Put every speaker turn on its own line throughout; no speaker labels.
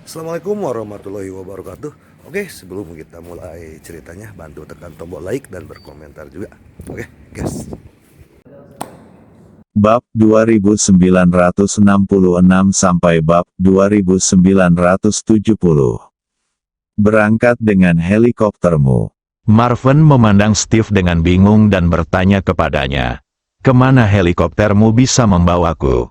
Assalamualaikum warahmatullahi wabarakatuh. Oke, sebelum kita mulai ceritanya, bantu tekan tombol like dan berkomentar juga. Oke, guys.
Bab 2966 sampai bab 2970. Berangkat dengan helikoptermu.
Marvin memandang Steve dengan bingung dan bertanya kepadanya, "Kemana helikoptermu bisa membawaku?"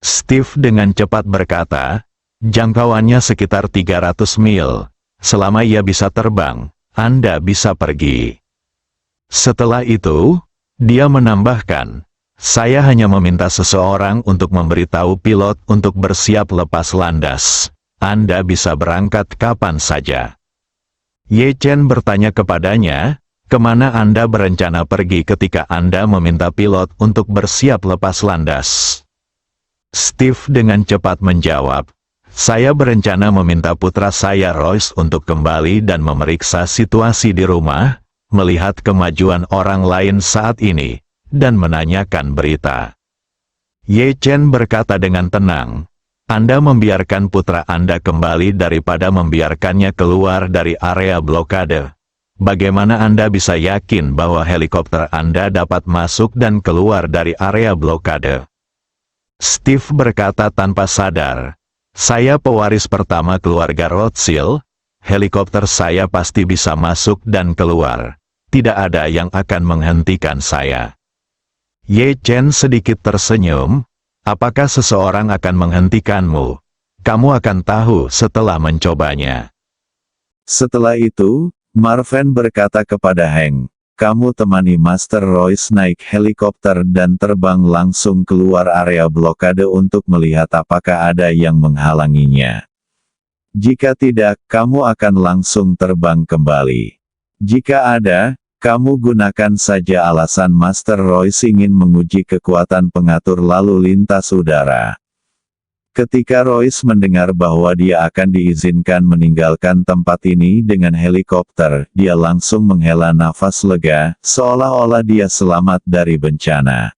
Steve dengan cepat berkata, "Jangkauannya sekitar 300 mil. Selama ia bisa terbang, Anda bisa pergi." Setelah itu, dia menambahkan, "Saya hanya meminta seseorang untuk memberitahu pilot untuk bersiap lepas landas. Anda bisa berangkat kapan saja." Ye Chen bertanya kepadanya, "Kemana Anda berencana pergi ketika Anda meminta pilot untuk bersiap lepas landas?" Steve dengan cepat menjawab, "Saya berencana meminta putra saya Royce untuk kembali dan memeriksa situasi di rumah, melihat kemajuan orang lain saat ini, dan menanyakan berita." Ye Chen berkata dengan tenang, "Anda membiarkan putra Anda kembali daripada membiarkannya keluar dari area blokade. Bagaimana Anda bisa yakin bahwa helikopter Anda dapat masuk dan keluar dari area blokade?" Steve berkata tanpa sadar, "Saya pewaris pertama keluarga Rothschild, helikopter saya pasti bisa masuk dan keluar. Tidak ada yang akan menghentikan saya." Ye Chen sedikit tersenyum, "Apakah seseorang akan menghentikanmu? Kamu akan tahu setelah mencobanya."
Setelah itu, Marvin berkata kepada Hank, "Kamu temani Master Royce naik helikopter dan terbang langsung keluar area blokade untuk melihat apakah ada yang menghalanginya. Jika tidak, kamu akan langsung terbang kembali. Jika ada, kamu gunakan saja alasan Master Royce ingin menguji kekuatan pengatur lalu lintas udara." Ketika Royce mendengar bahwa dia akan diizinkan meninggalkan tempat ini dengan helikopter, dia langsung menghela nafas lega, seolah-olah dia selamat dari bencana.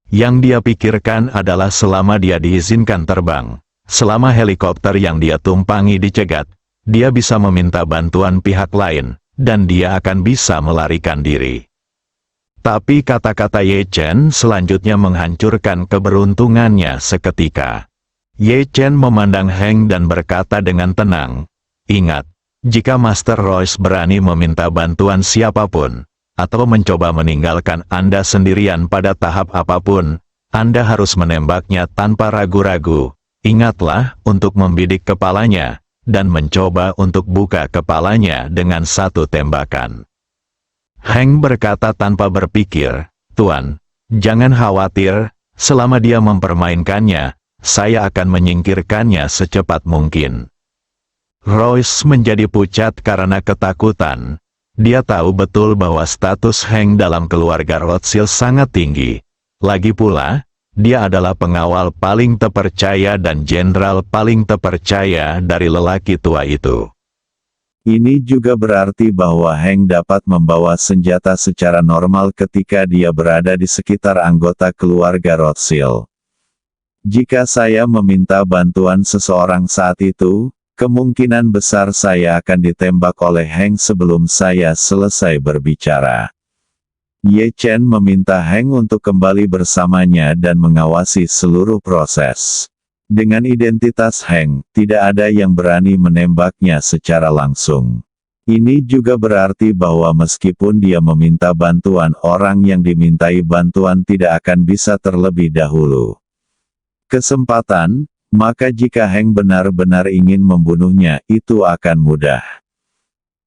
Yang dia pikirkan adalah selama dia diizinkan terbang, selama helikopter yang dia tumpangi dicegat, dia bisa meminta bantuan pihak lain, dan dia akan bisa melarikan diri. Tapi kata-kata Ye Chen selanjutnya menghancurkan keberuntungannya seketika. Ye Chen memandang Hank dan berkata dengan tenang, "Ingat, jika Master Royce berani meminta bantuan siapapun, atau mencoba meninggalkan Anda sendirian pada tahap apapun, Anda harus menembaknya tanpa ragu-ragu. Ingatlah untuk membidik kepalanya, dan mencoba untuk buka kepalanya dengan satu tembakan." Hank berkata tanpa berpikir, "Tuan, jangan khawatir, selama dia mempermainkannya, saya akan menyingkirkannya secepat mungkin." Royce menjadi pucat karena ketakutan. Dia tahu betul bahwa status Hank dalam keluarga Rothschild sangat tinggi. Lagi pula, dia adalah pengawal paling terpercaya dan jenderal paling terpercaya dari lelaki tua itu.
Ini juga berarti bahwa Hank dapat membawa senjata secara normal ketika dia berada di sekitar anggota keluarga Rothschild. Jika saya meminta bantuan seseorang saat itu, kemungkinan besar saya akan ditembak oleh Hank sebelum saya selesai berbicara. Ye Chen meminta Hank untuk kembali bersamanya dan mengawasi seluruh proses. Dengan identitas Hank, tidak ada yang berani menembaknya secara langsung. Ini juga berarti bahwa meskipun dia meminta bantuan, orang yang dimintai bantuan tidak akan bisa terlebih dahulu kesempatan, maka jika Hank benar-benar ingin membunuhnya, itu akan mudah.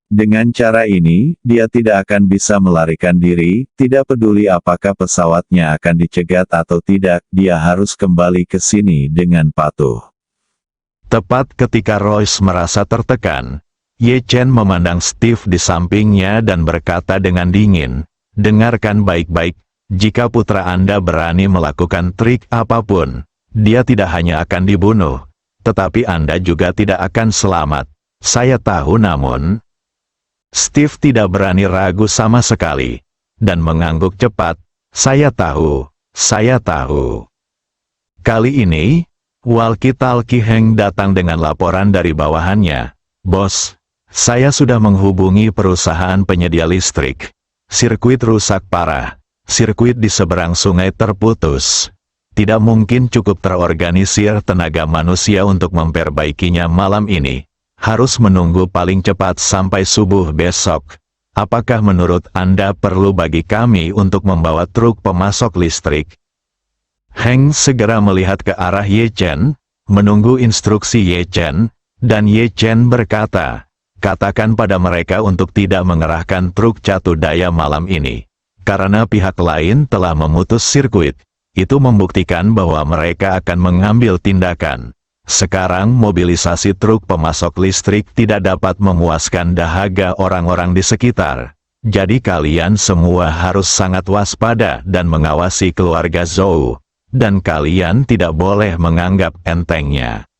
Dengan cara ini, dia tidak akan bisa melarikan diri, tidak peduli apakah pesawatnya akan dicegat atau tidak, dia harus kembali ke sini dengan patuh.
Tepat ketika Royce merasa tertekan, Ye Chen memandang Steve di sampingnya dan berkata dengan dingin, "Dengarkan baik-baik, jika putra Anda berani melakukan trik apapun, dia tidak hanya akan dibunuh, tetapi Anda juga tidak akan selamat. Saya tahu namun..." Steve tidak berani ragu sama sekali, dan mengangguk cepat, Saya tahu. Kali ini, Walkie-talkie Heng datang dengan laporan dari bawahannya. Bos, saya sudah menghubungi perusahaan penyedia listrik. Sirkuit rusak parah. Sirkuit di seberang sungai terputus. Tidak mungkin cukup terorganisir tenaga manusia untuk memperbaikinya malam ini. Harus menunggu paling cepat sampai subuh besok. Apakah menurut Anda perlu bagi kami untuk membawa truk pemasok listrik? Heng segera melihat ke arah Ye Chen, menunggu instruksi Ye Chen, dan Ye Chen berkata, katakan pada mereka untuk tidak mengerahkan truk catu daya malam ini. Karena pihak lain telah memutus sirkuit, itu membuktikan bahwa mereka akan mengambil tindakan. Sekarang mobilisasi truk pemasok listrik tidak dapat memuaskan dahaga orang-orang di sekitar. Jadi kalian semua harus sangat waspada dan mengawasi keluarga Zhou. Dan kalian tidak boleh menganggap entengnya.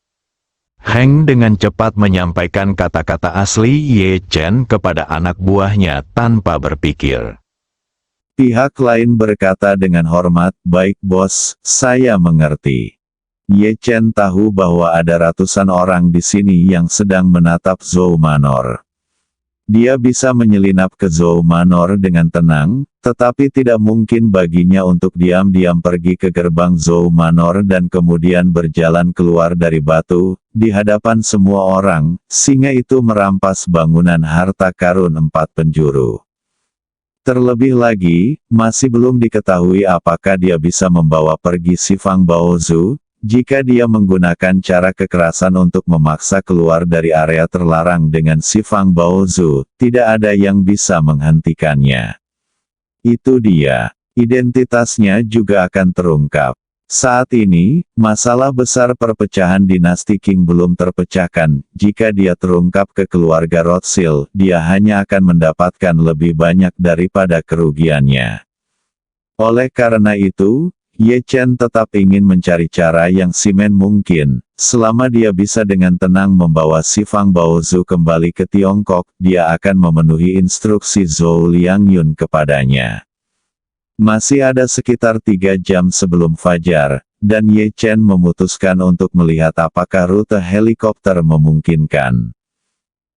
Heng dengan cepat menyampaikan kata-kata asli Ye Chen kepada anak buahnya tanpa berpikir.
Pihak lain berkata dengan hormat, baik bos, saya mengerti. Ye Chen tahu bahwa ada ratusan orang di sini yang sedang menatap Zhou Manor. Dia bisa menyelinap ke Zhou Manor dengan tenang, tetapi tidak mungkin baginya untuk diam-diam pergi ke gerbang Zhou Manor dan kemudian berjalan keluar dari batu, di hadapan semua orang, singa itu merampas bangunan harta karun 4 penjuru. Terlebih lagi, masih belum diketahui apakah dia bisa membawa pergi si Fang Baozu. Jika dia menggunakan cara kekerasan untuk memaksa keluar dari area terlarang dengan si Fang Baozu, tidak ada yang bisa menghentikannya. Itu dia. Identitasnya juga akan terungkap. Saat ini, masalah besar perpecahan dinasti Qing belum terpecahkan. Jika dia terungkap ke keluarga Rothschild, dia hanya akan mendapatkan lebih banyak daripada kerugiannya. Oleh karena itu, Ye Chen tetap ingin mencari cara yang simen mungkin. Selama dia bisa dengan tenang membawa si Fang Baozu kembali ke Tiongkok, dia akan memenuhi instruksi Zhou Liangyun kepadanya. Masih ada sekitar 3 jam sebelum fajar, dan Ye Chen memutuskan untuk melihat apakah rute helikopter memungkinkan.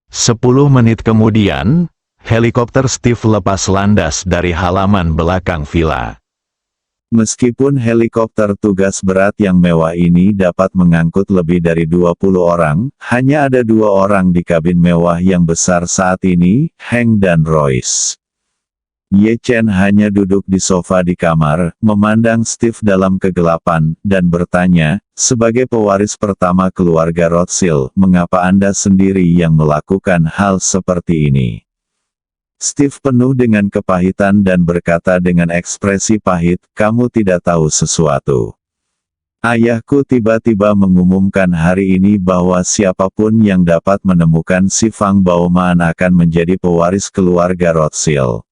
10 menit kemudian, helikopter Steve lepas landas dari halaman belakang villa.
Meskipun helikopter tugas berat yang mewah ini dapat mengangkut lebih dari 20 orang, hanya ada 2 orang di kabin mewah yang besar saat ini, Heng dan Royce. Ye Chen hanya duduk di sofa di kamar, memandang Steve dalam kegelapan, dan bertanya, sebagai pewaris pertama keluarga Rothschild, mengapa Anda sendiri yang melakukan hal seperti ini? Steve penuh dengan kepahitan dan berkata dengan ekspresi pahit, kamu tidak tahu sesuatu. Ayahku tiba-tiba mengumumkan hari ini bahwa siapapun yang dapat menemukan si Fang Baoman akan menjadi pewaris keluarga Rothschild.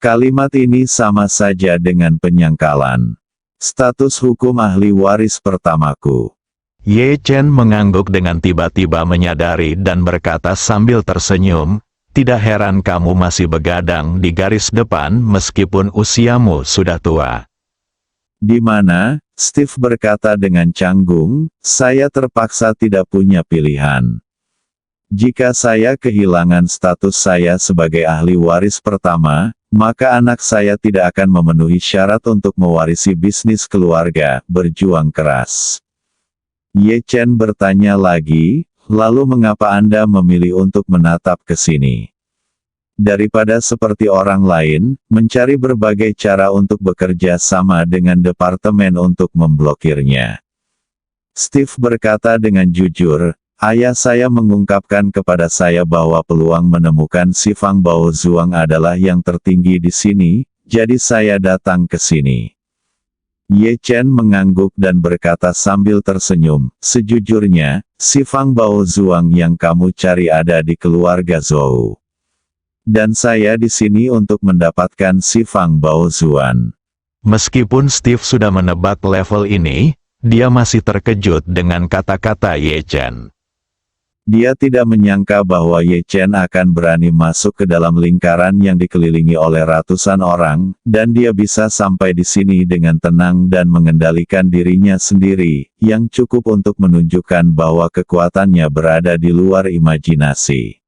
Kalimat ini sama saja dengan penyangkalan. Status hukum ahli waris pertamaku.
Ye Chen mengangguk dengan tiba-tiba menyadari dan berkata sambil tersenyum, tidak heran kamu masih begadang di garis depan meskipun usiamu sudah tua.
Di mana? Steve berkata dengan canggung, saya terpaksa tidak punya pilihan. Jika saya kehilangan status saya sebagai ahli waris pertama, maka anak saya tidak akan memenuhi syarat untuk mewarisi bisnis keluarga, berjuang keras. Ye Chen bertanya lagi, lalu mengapa Anda memilih untuk menatap ke sini? Daripada seperti orang lain, mencari berbagai cara untuk bekerja sama dengan departemen untuk memblokirnya. Steve berkata dengan jujur, ayah saya mengungkapkan kepada saya bahwa peluang menemukan si Fang Baozuang adalah yang tertinggi di sini, jadi saya datang ke sini. Ye Chen mengangguk dan berkata sambil tersenyum, sejujurnya, si Fang Baozuang yang kamu cari ada di keluarga Zhou. Dan saya di sini untuk mendapatkan si Fang Baozuan.
Meskipun Steve sudah menebak level ini, dia masih terkejut dengan kata-kata Ye Chen.
Dia tidak menyangka bahwa Ye Chen akan berani masuk ke dalam lingkaran yang dikelilingi oleh ratusan orang, dan dia bisa sampai di sini dengan tenang dan mengendalikan dirinya sendiri, yang cukup untuk menunjukkan bahwa kekuatannya berada di luar imajinasi.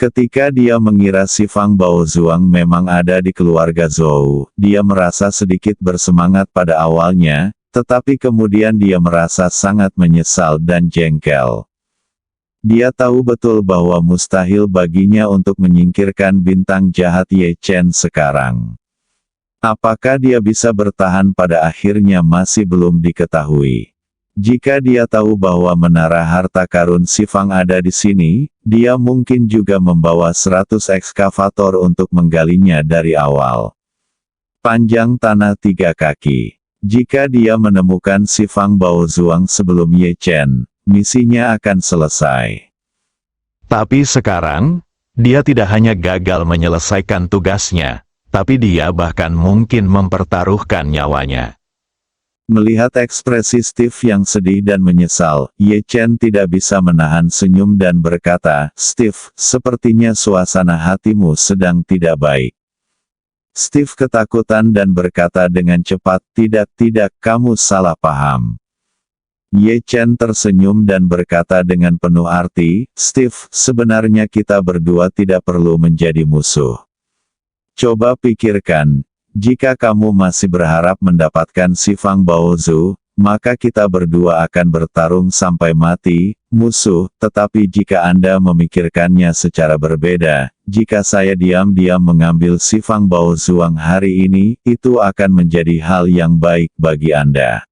Ketika dia mengira si Fang Baozuang memang ada di keluarga Zhou, dia merasa sedikit bersemangat pada awalnya, tetapi kemudian dia merasa sangat menyesal dan jengkel. Dia tahu betul bahwa mustahil baginya untuk menyingkirkan bintang jahat Ye Chen sekarang. Apakah dia bisa bertahan pada akhirnya masih belum diketahui. Jika dia tahu bahwa menara harta karun si Fang ada di sini, dia mungkin juga membawa 100 ekskavator untuk menggalinya dari awal. Panjang tanah 3 kaki. Jika dia menemukan si Fang Baozuang sebelum Ye Chen, misinya akan selesai.
Tapi sekarang, dia tidak hanya gagal menyelesaikan tugasnya, tapi dia bahkan mungkin mempertaruhkan nyawanya.
Melihat ekspresi Steve yang sedih dan menyesal, Ye Chen tidak bisa menahan senyum dan berkata, "Steve, sepertinya suasana hatimu sedang tidak baik." Steve ketakutan dan berkata dengan cepat, "Tidak, kamu salah paham." Ye Chen tersenyum dan berkata dengan penuh arti, "Steve, sebenarnya kita berdua tidak perlu menjadi musuh. Coba pikirkan, jika kamu masih berharap mendapatkan si Fang Baozu, maka kita berdua akan bertarung sampai mati, musuh, tetapi jika Anda memikirkannya secara berbeda, jika saya diam-diam mengambil si Fang Baozuang hari ini, itu akan menjadi hal yang baik bagi Anda."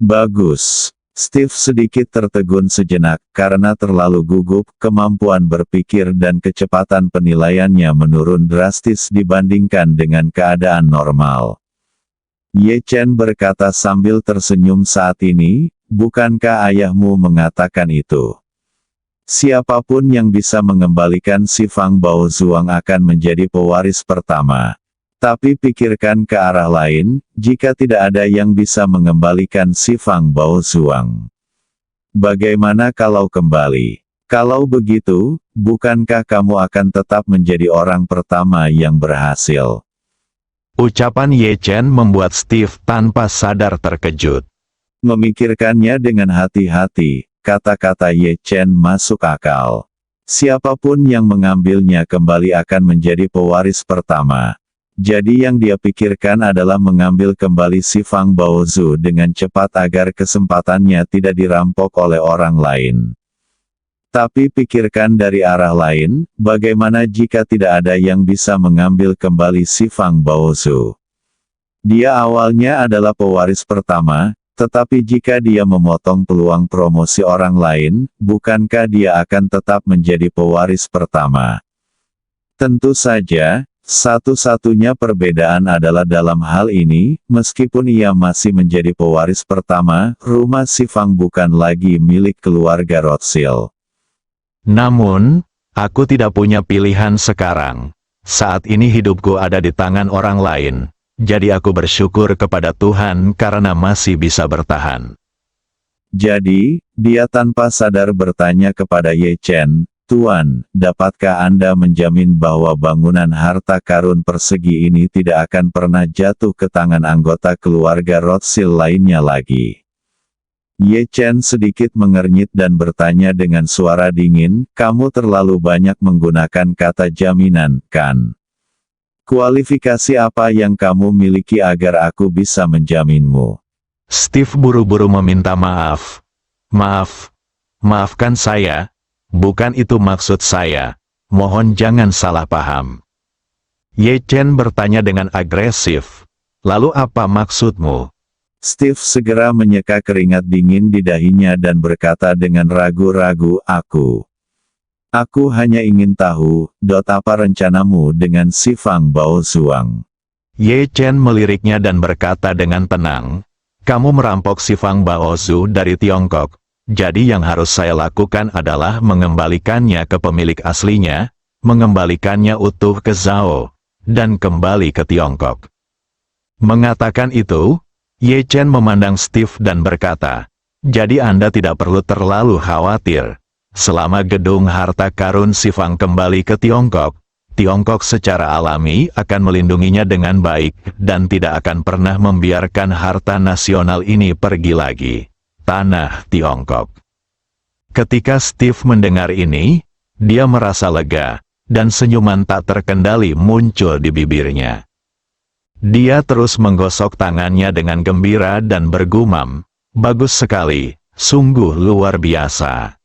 Bagus. Steve sedikit tertegun sejenak, karena terlalu gugup, kemampuan berpikir dan kecepatan penilaiannya menurun drastis dibandingkan dengan keadaan normal. Ye Chen berkata sambil tersenyum saat ini, "Bukankah ayahmu mengatakan itu? Siapapun yang bisa mengembalikan si Fang Baozuang akan menjadi pewaris pertama. Tapi pikirkan ke arah lain, jika tidak ada yang bisa mengembalikan si Fang Baozuang. Bagaimana kalau kembali? Kalau begitu, bukankah kamu akan tetap menjadi orang pertama yang berhasil?"
Ucapan Ye Chen membuat Steve tanpa sadar terkejut.
Memikirkannya dengan hati-hati, kata-kata Ye Chen masuk akal. Siapapun yang mengambilnya kembali akan menjadi pewaris pertama. Jadi yang dia pikirkan adalah mengambil kembali si Fang Baozu dengan cepat agar kesempatannya tidak dirampok oleh orang lain. Tapi pikirkan dari arah lain, bagaimana jika tidak ada yang bisa mengambil kembali si Fang Baozu? Dia awalnya adalah pewaris pertama, tetapi jika dia memotong peluang promosi orang lain, bukankah dia akan tetap menjadi pewaris pertama? Tentu saja, satu-satunya perbedaan adalah dalam hal ini, meskipun ia masih menjadi pewaris pertama, rumah si Fang bukan lagi milik keluarga Rothschild.
Namun, aku tidak punya pilihan sekarang. Saat ini hidupku ada di tangan orang lain, jadi aku bersyukur kepada Tuhan karena masih bisa bertahan.
Jadi, dia tanpa sadar bertanya kepada Ye Chen, "Tuan, dapatkah Anda menjamin bahwa bangunan harta karun persegi ini tidak akan pernah jatuh ke tangan anggota keluarga Rothschild lainnya lagi?" Ye Chen sedikit mengernyit dan bertanya dengan suara dingin, "Kamu terlalu banyak menggunakan kata jaminan, kan? Kualifikasi apa yang kamu miliki agar aku bisa menjaminmu?"
Steve buru-buru meminta maaf. Maafkan saya. Bukan itu maksud saya. Mohon jangan salah paham. Ye Chen bertanya dengan agresif. Lalu apa maksudmu?
Steve segera menyeka keringat dingin di dahinya dan berkata dengan ragu-ragu, Aku hanya ingin tahu, apa rencanamu dengan si Fang Baozuang?"
Ye Chen meliriknya dan berkata dengan tenang, "Kamu merampok si Fang Baozu dari Tiongkok. Jadi yang harus saya lakukan adalah mengembalikannya ke pemilik aslinya, mengembalikannya utuh ke Zhao, dan kembali ke Tiongkok." Mengatakan itu, Ye Chen memandang Steve dan berkata, "Jadi Anda tidak perlu terlalu khawatir. selama gedung harta karun Xifang kembali ke Tiongkok, Tiongkok secara alami akan melindunginya dengan baik dan tidak akan pernah membiarkan harta nasional ini pergi lagi. Tanah Tiongkok. Ketika Steve mendengar ini, dia merasa lega, dan senyuman tak terkendali muncul di bibirnya. Dia terus menggosok tangannya dengan gembira dan bergumam, "Bagus sekali, sungguh luar biasa."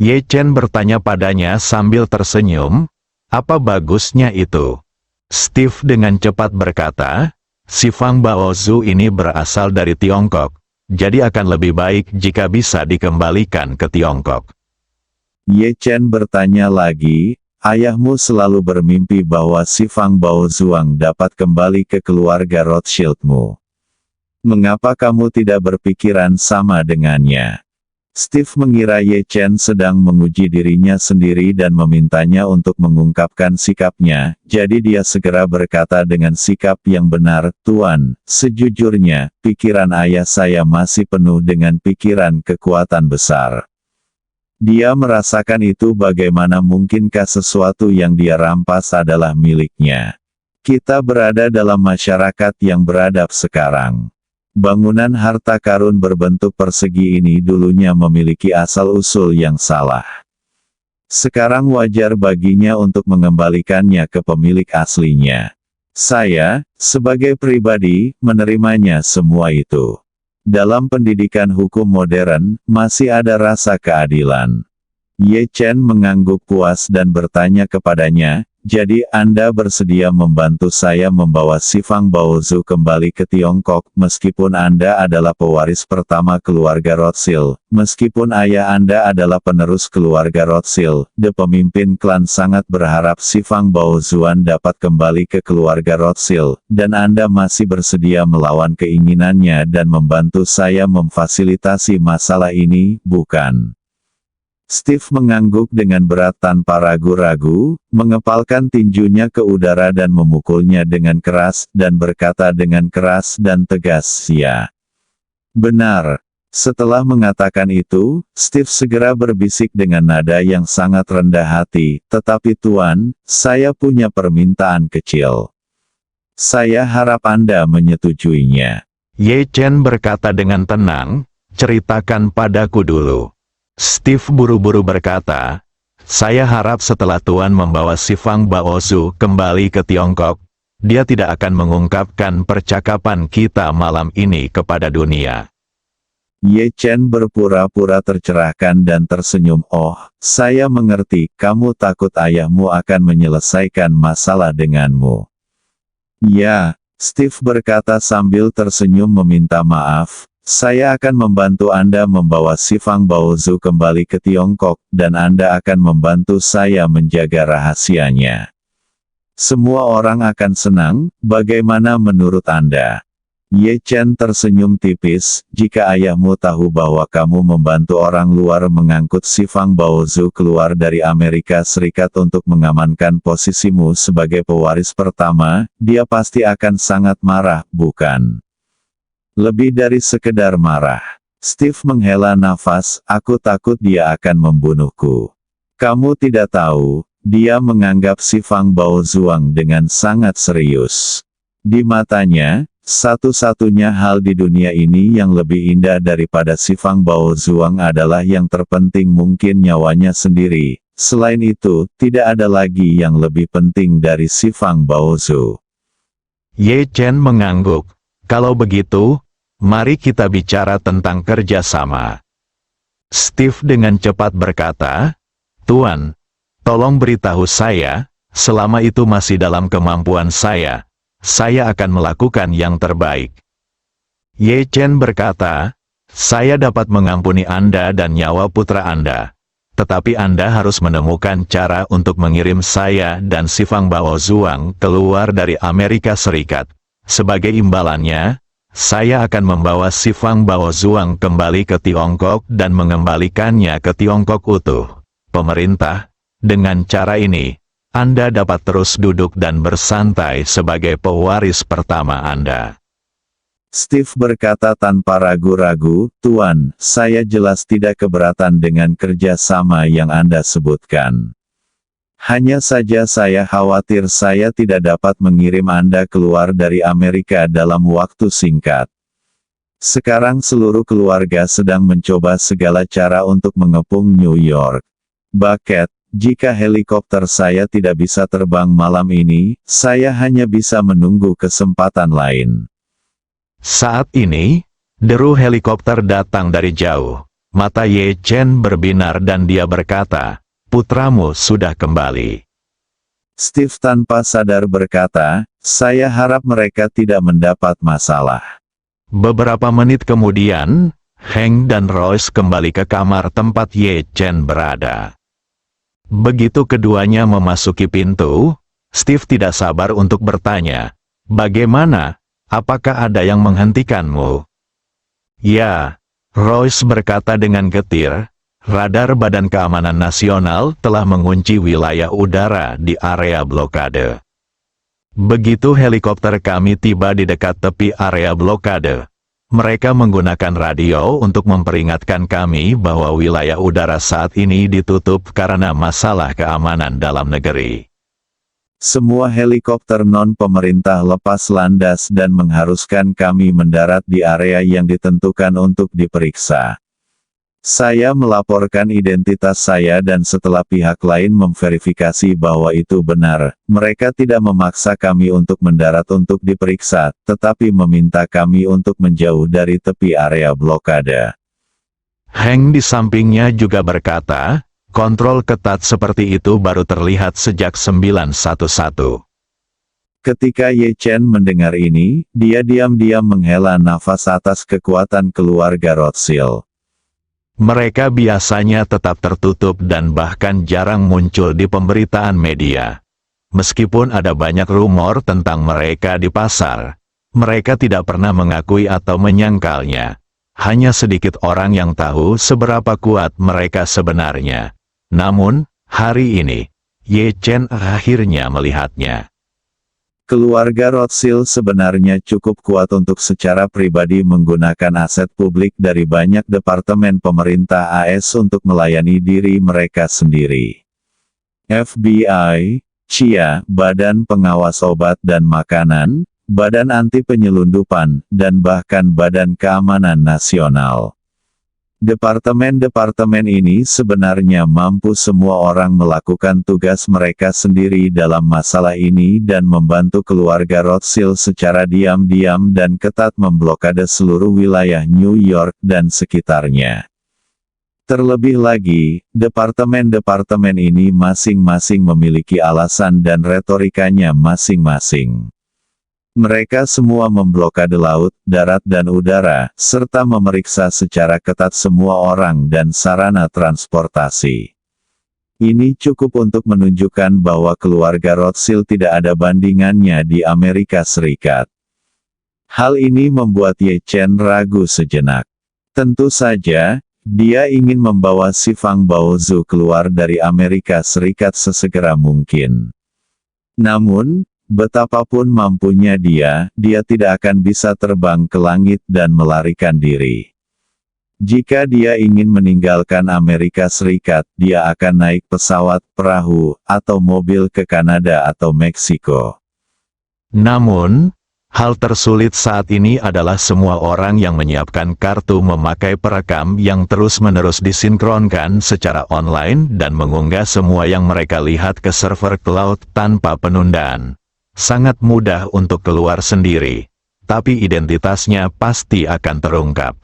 Ye Chen bertanya padanya sambil tersenyum, "Apa bagusnya itu?" Steve dengan cepat berkata, "Xifang Baozu ini berasal dari Tiongkok, jadi akan lebih baik jika bisa dikembalikan ke Tiongkok."
Ye Chen bertanya lagi, "Ayahmu selalu bermimpi bahwa Xifang Baozuang dapat kembali ke keluarga Rothschildmu. Mengapa kamu tidak berpikiran sama dengannya?" Steve mengira Ye Chen sedang menguji dirinya sendiri dan memintanya untuk mengungkapkan sikapnya, jadi dia segera berkata dengan sikap yang benar, "Tuan, sejujurnya, pikiran ayah saya masih penuh dengan pikiran kekuatan besar. Dia merasakan itu bagaimana mungkinkah sesuatu yang dia rampas adalah miliknya. Kita berada dalam masyarakat yang beradab sekarang. Bangunan harta karun berbentuk persegi ini dulunya memiliki asal-usul yang salah. Sekarang wajar baginya untuk mengembalikannya ke pemilik aslinya. Saya, sebagai pribadi, menerimanya semua itu. Dalam pendidikan hukum modern, masih ada rasa keadilan." Ye Chen mengangguk puas dan bertanya kepadanya, "Jadi Anda bersedia membantu saya membawa Xifang Baozu kembali ke Tiongkok, meskipun Anda adalah pewaris pertama keluarga Rothschild, meskipun ayah Anda adalah penerus keluarga Rothschild, pemimpin klan sangat berharap Xifang Baozuan dapat kembali ke keluarga Rothschild, dan Anda masih bersedia melawan keinginannya dan membantu saya memfasilitasi masalah ini, bukan?" Steve mengangguk dengan berat tanpa ragu-ragu, mengepalkan tinjunya ke udara dan memukulnya dengan keras, dan berkata dengan keras dan tegas, "Ya. Benar." Setelah mengatakan itu, Steve segera berbisik dengan nada yang sangat rendah hati, "Tetapi Tuan, saya punya permintaan kecil. Saya harap Anda menyetujuinya."
Ye Chen berkata dengan tenang, "Ceritakan padaku dulu." Steve buru-buru berkata, "Saya harap setelah Tuan membawa Xifang Baozu kembali ke Tiongkok, dia tidak akan mengungkapkan percakapan kita malam ini kepada dunia."
Ye Chen berpura-pura tercerahkan dan tersenyum, "Oh, saya mengerti, kamu takut ayahmu akan menyelesaikan masalah denganmu." "Ya," Steve berkata sambil tersenyum meminta maaf, "saya akan membantu Anda membawa Xifang Baozu kembali ke Tiongkok, dan Anda akan membantu saya menjaga rahasianya. Semua orang akan senang, bagaimana menurut Anda?" Ye Chen tersenyum tipis, "Jika ayahmu tahu bahwa kamu membantu orang luar mengangkut Xifang Baozu keluar dari Amerika Serikat untuk mengamankan posisimu sebagai pewaris pertama, dia pasti akan sangat marah, bukan?" Lebih dari sekedar marah. Steve menghela nafas, "Aku takut dia akan membunuhku. Kamu tidak tahu, dia menganggap Xifang Baozuang dengan sangat serius. Di matanya, satu-satunya hal di dunia ini yang lebih indah daripada Xifang Baozuang adalah yang terpenting mungkin nyawanya sendiri. Selain itu, tidak ada lagi yang lebih penting dari Xifang Baozu."
Ye Chen mengangguk. "Kalau begitu, mari kita bicara tentang kerjasama." Steve dengan cepat berkata, "Tuan, tolong beritahu saya, selama itu masih dalam kemampuan saya akan melakukan yang terbaik." Ye Chen berkata, "Saya dapat mengampuni Anda dan nyawa putra Anda. Tetapi Anda harus menemukan cara untuk mengirim saya dan Xifang Baozuang keluar dari Amerika Serikat. Sebagai imbalannya, saya akan membawa Xifang Baozuang kembali ke Tiongkok dan mengembalikannya ke Tiongkok utuh. Pemerintah, dengan cara ini, Anda dapat terus duduk dan bersantai sebagai pewaris pertama Anda."
Steve berkata tanpa ragu-ragu, "Tuan, saya jelas tidak keberatan dengan kerja sama yang Anda sebutkan. Hanya saja saya khawatir saya tidak dapat mengirim Anda keluar dari Amerika dalam waktu singkat. Sekarang seluruh keluarga sedang mencoba segala cara untuk mengepung New York. Bucket, jika helikopter saya tidak bisa terbang malam ini, saya hanya bisa menunggu kesempatan lain."
Saat ini, deru helikopter datang dari jauh. Mata Ye Chen berbinar dan dia berkata, "Putramu sudah kembali."
Steve tanpa sadar berkata, "Saya harap mereka tidak mendapat masalah."
Beberapa menit kemudian, Hank dan Royce kembali ke kamar tempat Ye Chen berada. Begitu keduanya memasuki pintu, Steve tidak sabar untuk bertanya, "Bagaimana? Apakah ada yang menghentikanmu?" "Ya," Royce berkata dengan getir, "radar Badan Keamanan Nasional telah mengunci wilayah udara di area blokade. Begitu helikopter kami tiba di dekat tepi area blokade, mereka menggunakan radio untuk memperingatkan kami bahwa wilayah udara saat ini ditutup karena masalah keamanan dalam negeri."
Semua helikopter non-pemerintah lepas landas dan mengharuskan kami mendarat di area yang ditentukan untuk diperiksa. Saya melaporkan identitas saya dan setelah pihak lain memverifikasi bahwa itu benar, mereka tidak memaksa kami untuk mendarat untuk diperiksa, tetapi meminta kami untuk menjauh dari tepi area blokade.
Hank di sampingnya juga berkata, "Kontrol ketat seperti itu baru terlihat sejak 911.
Ketika Ye Chen mendengar ini, dia diam-diam menghela nafas atas kekuatan keluarga Rothschild.
Mereka biasanya tetap tertutup dan bahkan jarang muncul di pemberitaan media. Meskipun ada banyak rumor tentang mereka di pasar, mereka tidak pernah mengakui atau menyangkalnya. Hanya sedikit orang yang tahu seberapa kuat mereka sebenarnya. Namun, hari ini, Ye Chen akhirnya melihatnya.
Keluarga Rothschild sebenarnya cukup kuat untuk secara pribadi menggunakan aset publik dari banyak departemen pemerintah AS untuk melayani diri mereka sendiri. FBI, CIA, Badan Pengawas Obat dan Makanan, Badan Anti Penyelundupan, dan bahkan Badan Keamanan Nasional. Departemen-departemen ini sebenarnya mampu semua orang melakukan tugas mereka sendiri dalam masalah ini dan membantu keluarga Rothschild secara diam-diam dan ketat memblokade seluruh wilayah New York dan sekitarnya. Terlebih lagi, departemen-departemen ini masing-masing memiliki alasan dan retorikanya masing-masing. Mereka semua memblokade laut, darat dan udara, serta memeriksa secara ketat semua orang dan sarana transportasi. Ini cukup untuk menunjukkan bahwa keluarga Rothschild tidak ada bandingannya di Amerika Serikat. Hal ini membuat Ye Chen ragu sejenak. Tentu saja, dia ingin membawa si Fang Baozu keluar dari Amerika Serikat sesegera mungkin. Namun, betapapun mampunya dia tidak akan bisa terbang ke langit dan melarikan diri. Jika dia ingin meninggalkan Amerika Serikat, dia akan naik pesawat, perahu, atau mobil ke Kanada atau Meksiko.
Namun, hal tersulit saat ini adalah semua orang yang menyiapkan kartu memakai perekam yang terus-menerus disinkronkan secara online dan mengunggah semua yang mereka lihat ke server cloud tanpa penundaan. Sangat mudah untuk keluar sendiri, tapi identitasnya pasti akan terungkap.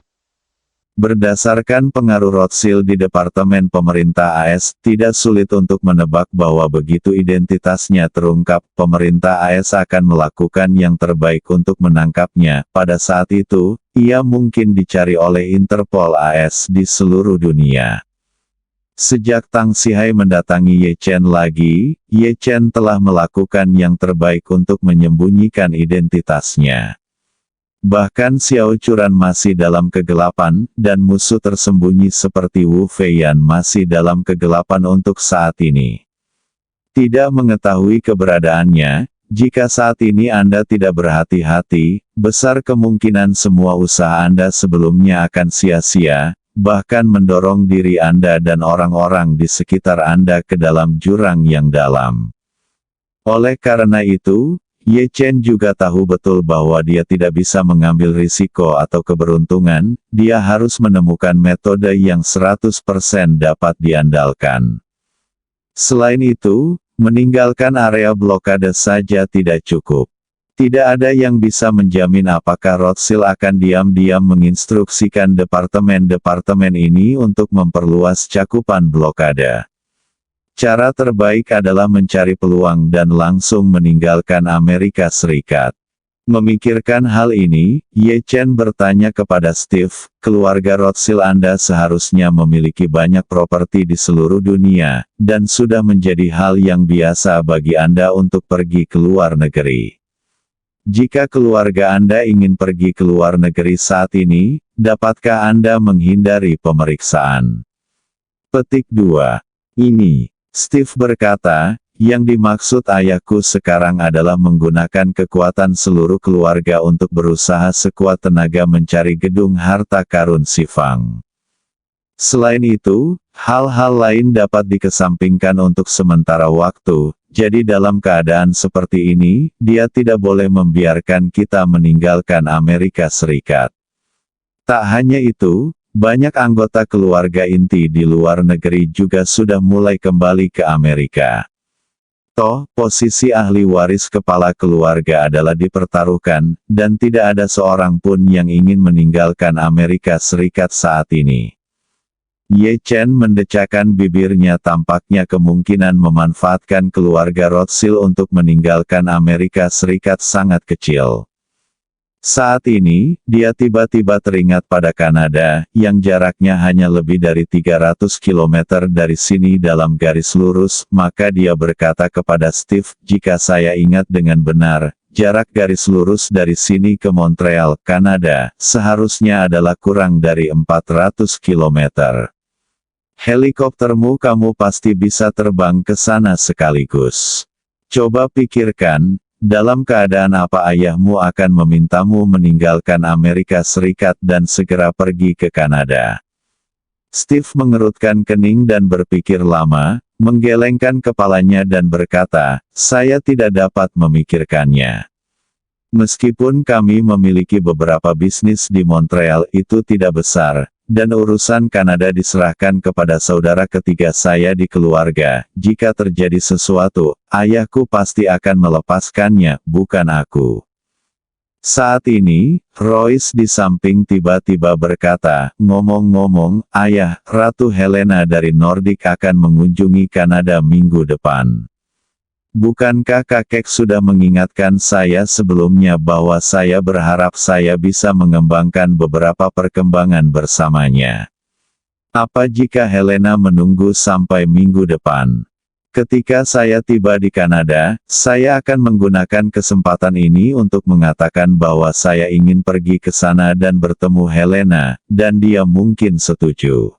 Berdasarkan pengaruh Rothschild di Departemen Pemerintah AS, tidak sulit untuk menebak bahwa begitu identitasnya terungkap, pemerintah AS akan melakukan yang terbaik untuk menangkapnya. Pada saat itu, ia mungkin dicari oleh Interpol AS di seluruh dunia. Sejak Tang Sihai mendatangi Ye Chen lagi, Ye Chen telah melakukan yang terbaik untuk menyembunyikan identitasnya. Bahkan Xiao Churan masih dalam kegelapan, dan musuh tersembunyi seperti Wu Feiyan masih dalam kegelapan untuk saat ini. Tidak mengetahui keberadaannya, jika saat ini Anda tidak berhati-hati, besar kemungkinan semua usaha Anda sebelumnya akan sia-sia, bahkan mendorong diri Anda dan orang-orang di sekitar Anda ke dalam jurang yang dalam. Oleh karena itu, Ye Chen juga tahu betul bahwa dia tidak bisa mengambil risiko atau keberuntungan, dia harus menemukan metode yang 100% dapat diandalkan. Selain itu, meninggalkan area blokade saja tidak cukup. Tidak ada yang bisa menjamin apakah Rothschild akan diam-diam menginstruksikan departemen-departemen ini untuk memperluas cakupan blokade. Cara terbaik adalah mencari peluang dan langsung meninggalkan Amerika Serikat. Memikirkan hal ini, Ye Chen bertanya kepada Steve, keluarga Rothschild Anda seharusnya memiliki banyak properti di seluruh dunia, dan sudah menjadi hal yang biasa bagi Anda untuk pergi ke luar negeri. Jika keluarga Anda ingin pergi ke luar negeri saat ini, dapatkah Anda menghindari pemeriksaan? Petik 2. Ini, Steve berkata, yang dimaksud ayahku sekarang adalah menggunakan kekuatan seluruh keluarga untuk berusaha sekuat tenaga mencari gedung harta karun si Fang. Selain itu, hal-hal lain dapat dikesampingkan untuk sementara waktu, jadi dalam keadaan seperti ini, dia tidak boleh membiarkan kita meninggalkan Amerika Serikat. Tak hanya itu, banyak anggota keluarga inti di luar negeri juga sudah mulai kembali ke Amerika. Toh, posisi ahli waris kepala keluarga adalah dipertaruhkan, dan tidak ada seorang pun yang ingin meninggalkan Amerika Serikat saat ini. Ye Chen mendecakkan bibirnya, tampaknya kemungkinan memanfaatkan keluarga Rothschild untuk meninggalkan Amerika Serikat sangat kecil. Saat ini, dia tiba-tiba teringat pada Kanada, yang jaraknya hanya lebih dari 300 km dari sini dalam garis lurus, maka dia berkata kepada Steve, jika saya ingat dengan benar, jarak garis lurus dari sini ke Montreal, Kanada, seharusnya adalah kurang dari 400 km. Helikoptermu kamu pasti bisa terbang ke sana sekaligus. Coba pikirkan, dalam keadaan apa ayahmu akan memintamu meninggalkan Amerika Serikat dan segera pergi ke Kanada. Steve mengerutkan kening dan berpikir lama, menggelengkan kepalanya dan berkata, saya tidak dapat memikirkannya. Meskipun kami memiliki beberapa bisnis di Montreal, itu tidak besar, dan urusan Kanada diserahkan kepada saudara ketiga saya di keluarga. Jika terjadi sesuatu, ayahku pasti akan melepaskannya, bukan aku. Saat ini, Royce di samping tiba-tiba berkata, ngomong-ngomong, ayah, Ratu Helena dari Nordic akan mengunjungi Kanada minggu depan. Bukankah kakek sudah mengingatkan saya sebelumnya bahwa saya berharap saya bisa mengembangkan beberapa perkembangan bersamanya? Apa jika Helena menunggu sampai minggu depan? Ketika saya tiba di Kanada, saya akan menggunakan kesempatan ini untuk mengatakan bahwa saya ingin pergi ke sana dan bertemu Helena, dan dia mungkin setuju.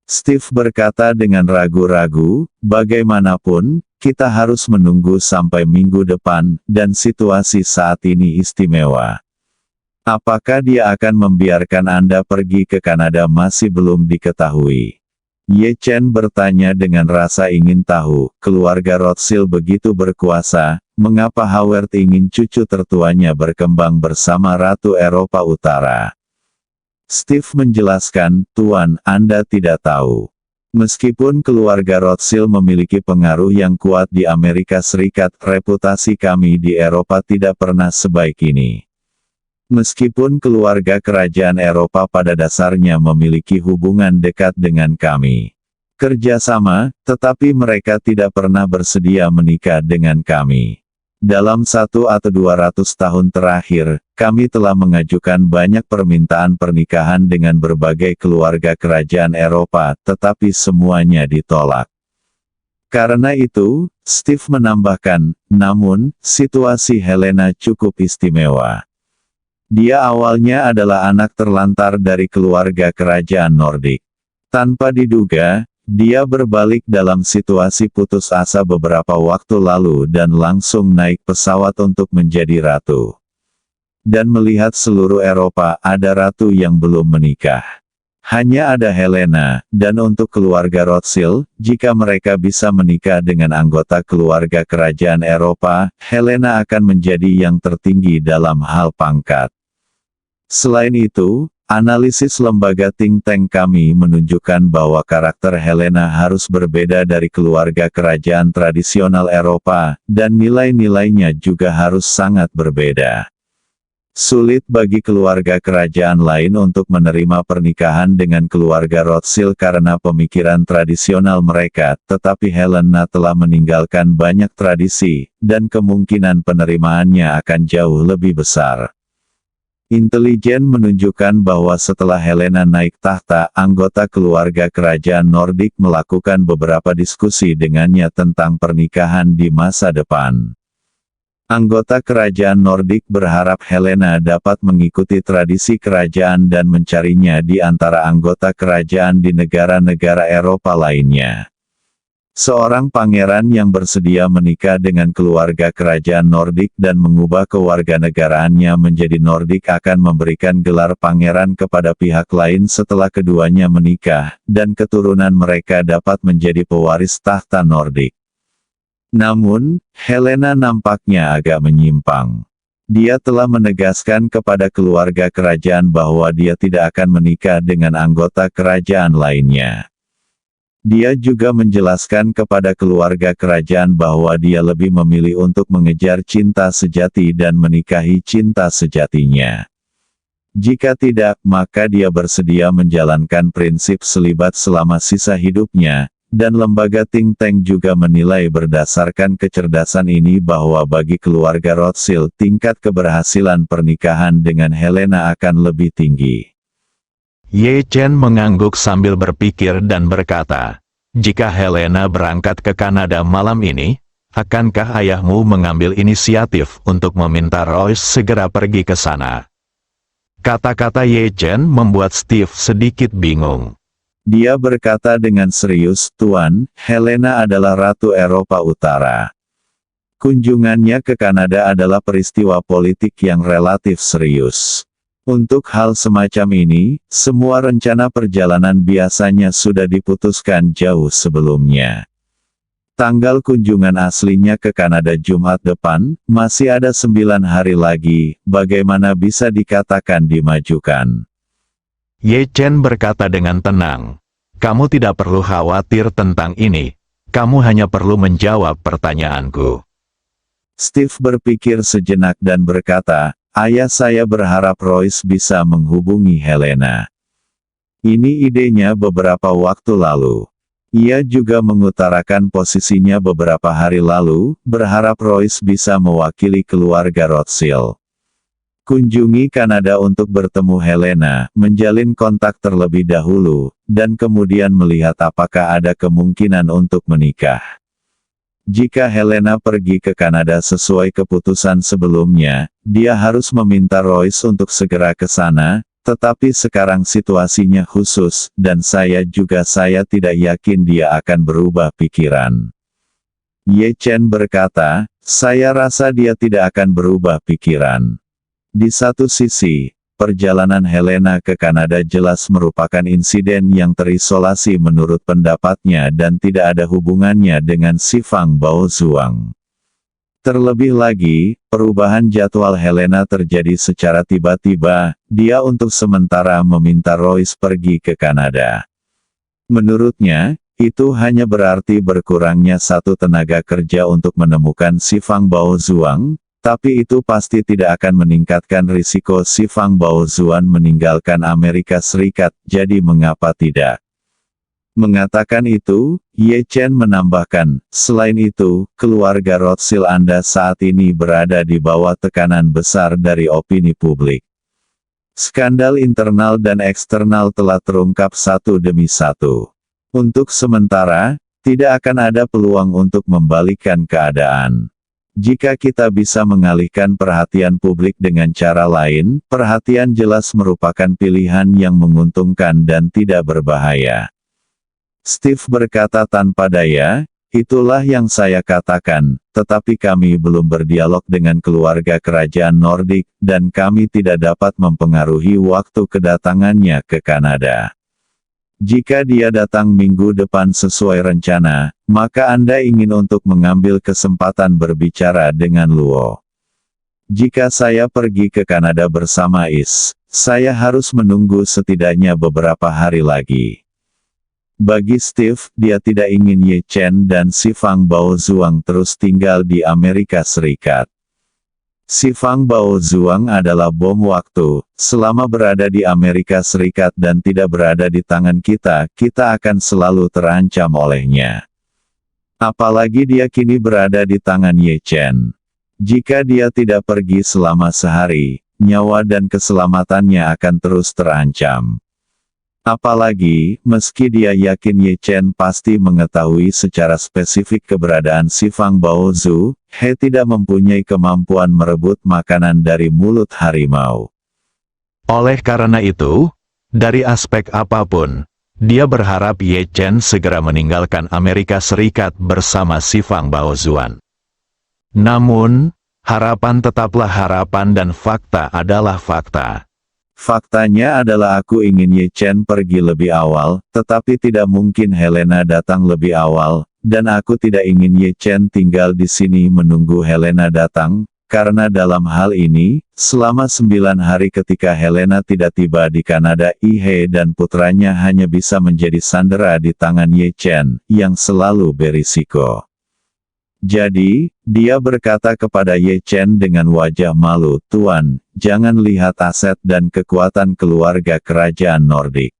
Steve berkata dengan ragu-ragu, bagaimanapun, kita harus menunggu sampai minggu depan, dan situasi saat ini istimewa. Apakah dia akan membiarkan Anda pergi ke Kanada masih belum diketahui. Ye Chen bertanya dengan rasa ingin tahu, keluarga Rothschild begitu berkuasa, mengapa Howard ingin cucu tertuanya berkembang bersama Ratu Eropa Utara? Steve menjelaskan, Tuan, Anda tidak tahu. Meskipun keluarga Rothschild memiliki pengaruh yang kuat di Amerika Serikat, reputasi kami di Eropa tidak pernah sebaik ini. Meskipun keluarga kerajaan Eropa pada dasarnya memiliki hubungan dekat dengan kami. Kerjasama, tetapi mereka tidak pernah bersedia menikah dengan kami. Dalam 1 atau 200 tahun terakhir, kami telah mengajukan banyak permintaan pernikahan dengan berbagai keluarga kerajaan Eropa, tetapi semuanya ditolak. Karena itu, Steve menambahkan, namun, situasi Helena cukup istimewa. Dia awalnya adalah anak terlantar dari keluarga kerajaan Nordik. Tanpa diduga, Dia berbalik dalam situasi putus asa beberapa waktu lalu dan langsung naik pesawat untuk menjadi ratu. Dan melihat seluruh Eropa ada ratu yang belum menikah. Hanya ada Helena, dan untuk keluarga Rothschild, jika mereka bisa menikah dengan anggota keluarga kerajaan Eropa, Helena akan menjadi yang tertinggi dalam hal pangkat. Selain itu, analisis lembaga think tank kami menunjukkan bahwa karakter Helena harus berbeda dari keluarga kerajaan tradisional Eropa, dan nilai-nilainya juga harus sangat berbeda. Sulit bagi keluarga kerajaan lain untuk menerima pernikahan dengan keluarga Rothschild karena pemikiran tradisional mereka, tetapi Helena telah meninggalkan banyak tradisi, dan kemungkinan penerimaannya akan jauh lebih besar. Intelijen menunjukkan bahwa setelah Helena naik tahta, anggota keluarga kerajaan Nordik melakukan beberapa diskusi dengannya tentang pernikahan di masa depan. Anggota kerajaan Nordik berharap Helena dapat mengikuti tradisi kerajaan dan mencarinya di antara anggota kerajaan di negara-negara Eropa lainnya. Seorang pangeran yang bersedia menikah dengan keluarga kerajaan Nordik dan mengubah kewarganegaraannya menjadi Nordik akan memberikan gelar pangeran kepada pihak lain setelah keduanya menikah, dan keturunan mereka dapat menjadi pewaris tahta Nordik. Namun, Helena nampaknya agak menyimpang. Dia telah menegaskan kepada keluarga kerajaan bahwa dia tidak akan menikah dengan anggota kerajaan lainnya. Dia juga menjelaskan kepada keluarga kerajaan bahwa dia lebih memilih untuk mengejar cinta sejati dan menikahi cinta sejatinya. Jika tidak, maka dia bersedia menjalankan prinsip selibat selama sisa hidupnya. Dan lembaga think tank juga menilai berdasarkan kecerdasan ini bahwa bagi keluarga Rothschild tingkat keberhasilan pernikahan dengan Helena akan lebih tinggi.
Ye Chen mengangguk sambil berpikir dan berkata, "Jika Helena berangkat ke Kanada malam ini, akankah ayahmu mengambil inisiatif untuk meminta Royce segera pergi ke sana?" Kata-kata Ye Chen membuat Steve sedikit bingung.
Dia berkata dengan serius, "Tuan, Helena adalah Ratu Eropa Utara. Kunjungannya ke Kanada adalah peristiwa politik yang relatif serius. Untuk hal semacam ini, semua rencana perjalanan biasanya sudah diputuskan jauh sebelumnya. Tanggal kunjungan aslinya ke Kanada Jumat depan, masih ada 9 hari lagi, bagaimana bisa dikatakan dimajukan?"
Ye Chen berkata dengan tenang, "Kamu tidak perlu khawatir tentang ini, kamu hanya perlu menjawab pertanyaanku."
Steve berpikir sejenak dan berkata, "Ayah saya berharap Royce bisa menghubungi Helena. Ini idenya beberapa waktu lalu. Ia juga mengutarakan posisinya beberapa hari lalu, berharap Royce bisa mewakili keluarga Rothschild. Kunjungi Kanada untuk bertemu Helena, menjalin kontak terlebih dahulu, dan kemudian melihat apakah ada kemungkinan untuk menikah. Jika Helena pergi ke Kanada sesuai keputusan sebelumnya, dia harus meminta Royce untuk segera ke sana, tetapi sekarang situasinya khusus, dan saya tidak yakin dia akan berubah pikiran." Ye Chen berkata, "Saya rasa dia tidak akan berubah pikiran. Di satu sisi, perjalanan Helena ke Kanada jelas merupakan insiden yang terisolasi menurut pendapatnya dan tidak ada hubungannya dengan si Fang Baozuang. Terlebih lagi, perubahan jadwal Helena terjadi secara tiba-tiba, dia untuk sementara meminta Royce pergi ke Kanada. Menurutnya, itu hanya berarti berkurangnya satu tenaga kerja untuk menemukan si Fang Baozuang, tapi itu pasti tidak akan meningkatkan risiko si Fang Baozuan meninggalkan Amerika Serikat, jadi mengapa tidak?" Mengatakan itu, Ye Chen menambahkan, "Selain itu, keluarga Rothschild Anda saat ini berada di bawah tekanan besar dari opini publik. Skandal internal dan eksternal telah terungkap satu demi satu. Untuk sementara, tidak akan ada peluang untuk membalikkan keadaan. Jika kita bisa mengalihkan perhatian publik dengan cara lain, perhatian jelas merupakan pilihan yang menguntungkan dan tidak berbahaya." Steve berkata tanpa daya, itulah yang saya katakan, tetapi kami belum berdialog dengan keluarga kerajaan Nordik, dan kami tidak dapat mempengaruhi waktu kedatangannya ke Kanada. Jika dia datang minggu depan sesuai rencana, maka Anda ingin untuk mengambil kesempatan berbicara dengan Luo. Jika saya pergi ke Kanada bersama Is, saya harus menunggu setidaknya beberapa hari lagi. Bagi Steve, dia tidak ingin Ye Chen dan si Fang Baozuang terus tinggal di Amerika Serikat. Si Fang Baozuang adalah bom waktu, selama berada di Amerika Serikat dan tidak berada di tangan kita, kita akan selalu terancam olehnya. Apalagi dia kini berada di tangan Ye Chen. Jika dia tidak pergi selama sehari, nyawa dan keselamatannya akan terus terancam. Apalagi, meski dia yakin Ye Chen pasti mengetahui secara spesifik keberadaan si Fang Baozu, He tidak mempunyai kemampuan merebut makanan dari mulut harimau.
Oleh karena itu, dari aspek apapun, dia berharap Ye Chen segera meninggalkan Amerika Serikat bersama si Fang Baozuan. Namun, harapan tetaplah harapan dan fakta adalah fakta.
Faktanya adalah aku ingin Ye Chen pergi lebih awal, tetapi tidak mungkin Helena datang lebih awal, dan aku tidak ingin Ye Chen tinggal di sini menunggu Helena datang, karena dalam hal ini, selama 9 hari ketika Helena tidak tiba di Kanada, He dan putranya hanya bisa menjadi sandera di tangan Ye Chen, yang selalu berisiko. Jadi, dia berkata kepada Ye Chen dengan wajah malu, "Tuan, jangan lihat aset dan kekuatan keluarga kerajaan Nordik.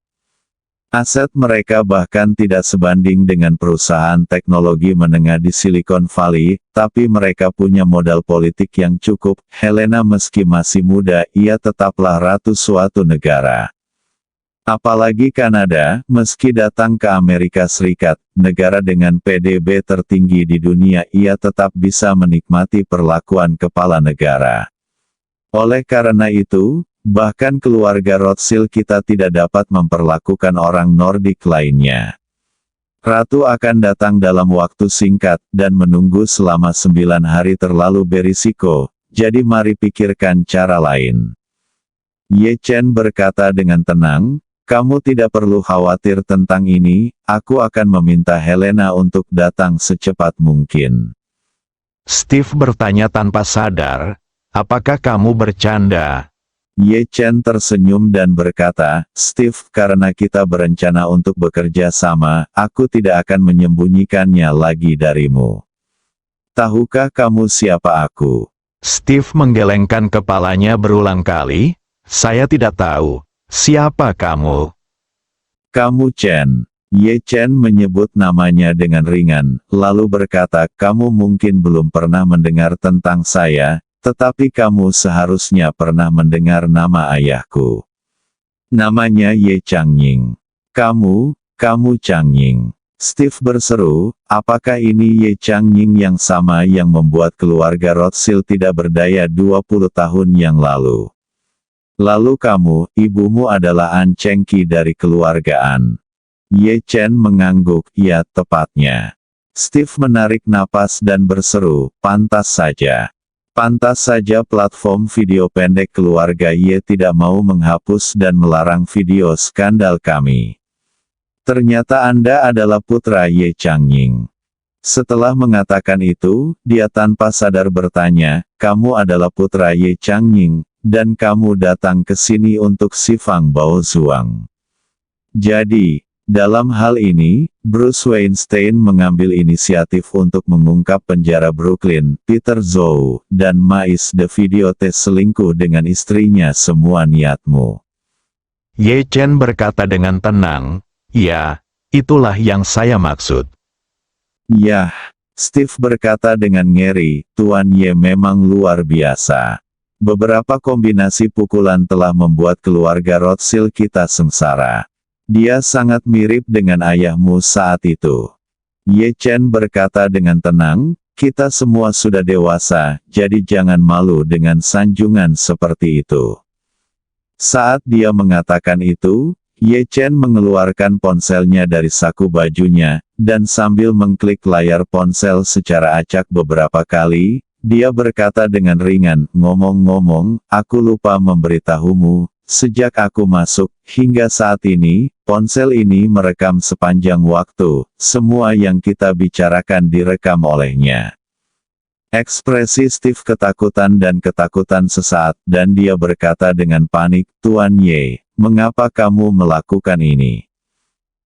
Aset mereka bahkan tidak sebanding dengan perusahaan teknologi menengah di Silicon Valley, tapi mereka punya modal politik yang cukup. Helena meski masih muda, ia tetaplah ratu suatu negara. Apalagi Kanada, meski datang ke Amerika Serikat, negara dengan PDB tertinggi di dunia, ia tetap bisa menikmati perlakuan kepala negara. Oleh karena itu, bahkan keluarga Rothschild kita tidak dapat memperlakukan orang Nordik lainnya. Ratu akan datang dalam waktu singkat, dan menunggu selama 9 hari terlalu berisiko, jadi mari pikirkan cara lain." Ye Chen berkata dengan tenang, "Kamu tidak perlu khawatir tentang ini, aku akan meminta Helena untuk datang secepat mungkin."
Steve bertanya tanpa sadar, "Apakah kamu bercanda?"
Ye Chen tersenyum dan berkata, "Steve, karena kita berencana untuk bekerja sama, aku tidak akan menyembunyikannya lagi darimu. Tahukah kamu siapa aku?"
Steve menggelengkan kepalanya berulang kali, "Saya tidak tahu. Siapa kamu?"
"Kamu Chen." Ye Chen menyebut namanya dengan ringan, lalu berkata, "Kamu mungkin belum pernah mendengar tentang saya, tetapi kamu seharusnya pernah mendengar nama ayahku. Namanya Ye Changying." Kamu Changying." Steve berseru, "Apakah ini Ye Changying yang sama yang membuat keluarga Rothschild tidak berdaya 20 tahun yang lalu? Lalu kamu, ibumu adalah An Chengqi dari keluarga An?" Ye Chen mengangguk, "Ya, tepatnya." Steve menarik napas dan berseru, "Pantas saja. Pantas saja platform video pendek keluarga Ye tidak mau menghapus dan melarang video skandal kami. Ternyata Anda adalah putra Ye Changying." Setelah mengatakan itu, dia tanpa sadar bertanya, "Kamu adalah putra Ye Changying, dan kamu datang ke sini untuk si Fang Baozuang." Jadi, dalam hal ini, Bruce Weinstein mengambil inisiatif untuk mengungkap penjara Brooklyn, Peter Zhou, dan Mais the video tes selingkuh dengan istrinya. Semua niatmu.
Ye Chen berkata dengan tenang, "Ya, itulah yang saya maksud."
"Yah," Steve berkata dengan ngeri, "Tuan Ye memang luar biasa. Beberapa kombinasi pukulan telah membuat keluarga Rothschild kita sengsara. Dia sangat mirip dengan ayahmu saat itu." Ye Chen berkata dengan tenang, "Kita semua sudah dewasa, jadi jangan malu dengan sanjungan seperti itu." Saat dia mengatakan itu, Ye Chen mengeluarkan ponselnya dari saku bajunya, dan sambil mengklik layar ponsel secara acak beberapa kali, dia berkata dengan ringan, "Ngomong-ngomong, aku lupa memberitahumu, sejak aku masuk, hingga saat ini, ponsel ini merekam sepanjang waktu, semua yang kita bicarakan direkam olehnya." Ekspresi Steve ketakutan sesaat, dan dia berkata dengan panik, "Tuan Ye, mengapa kamu melakukan ini?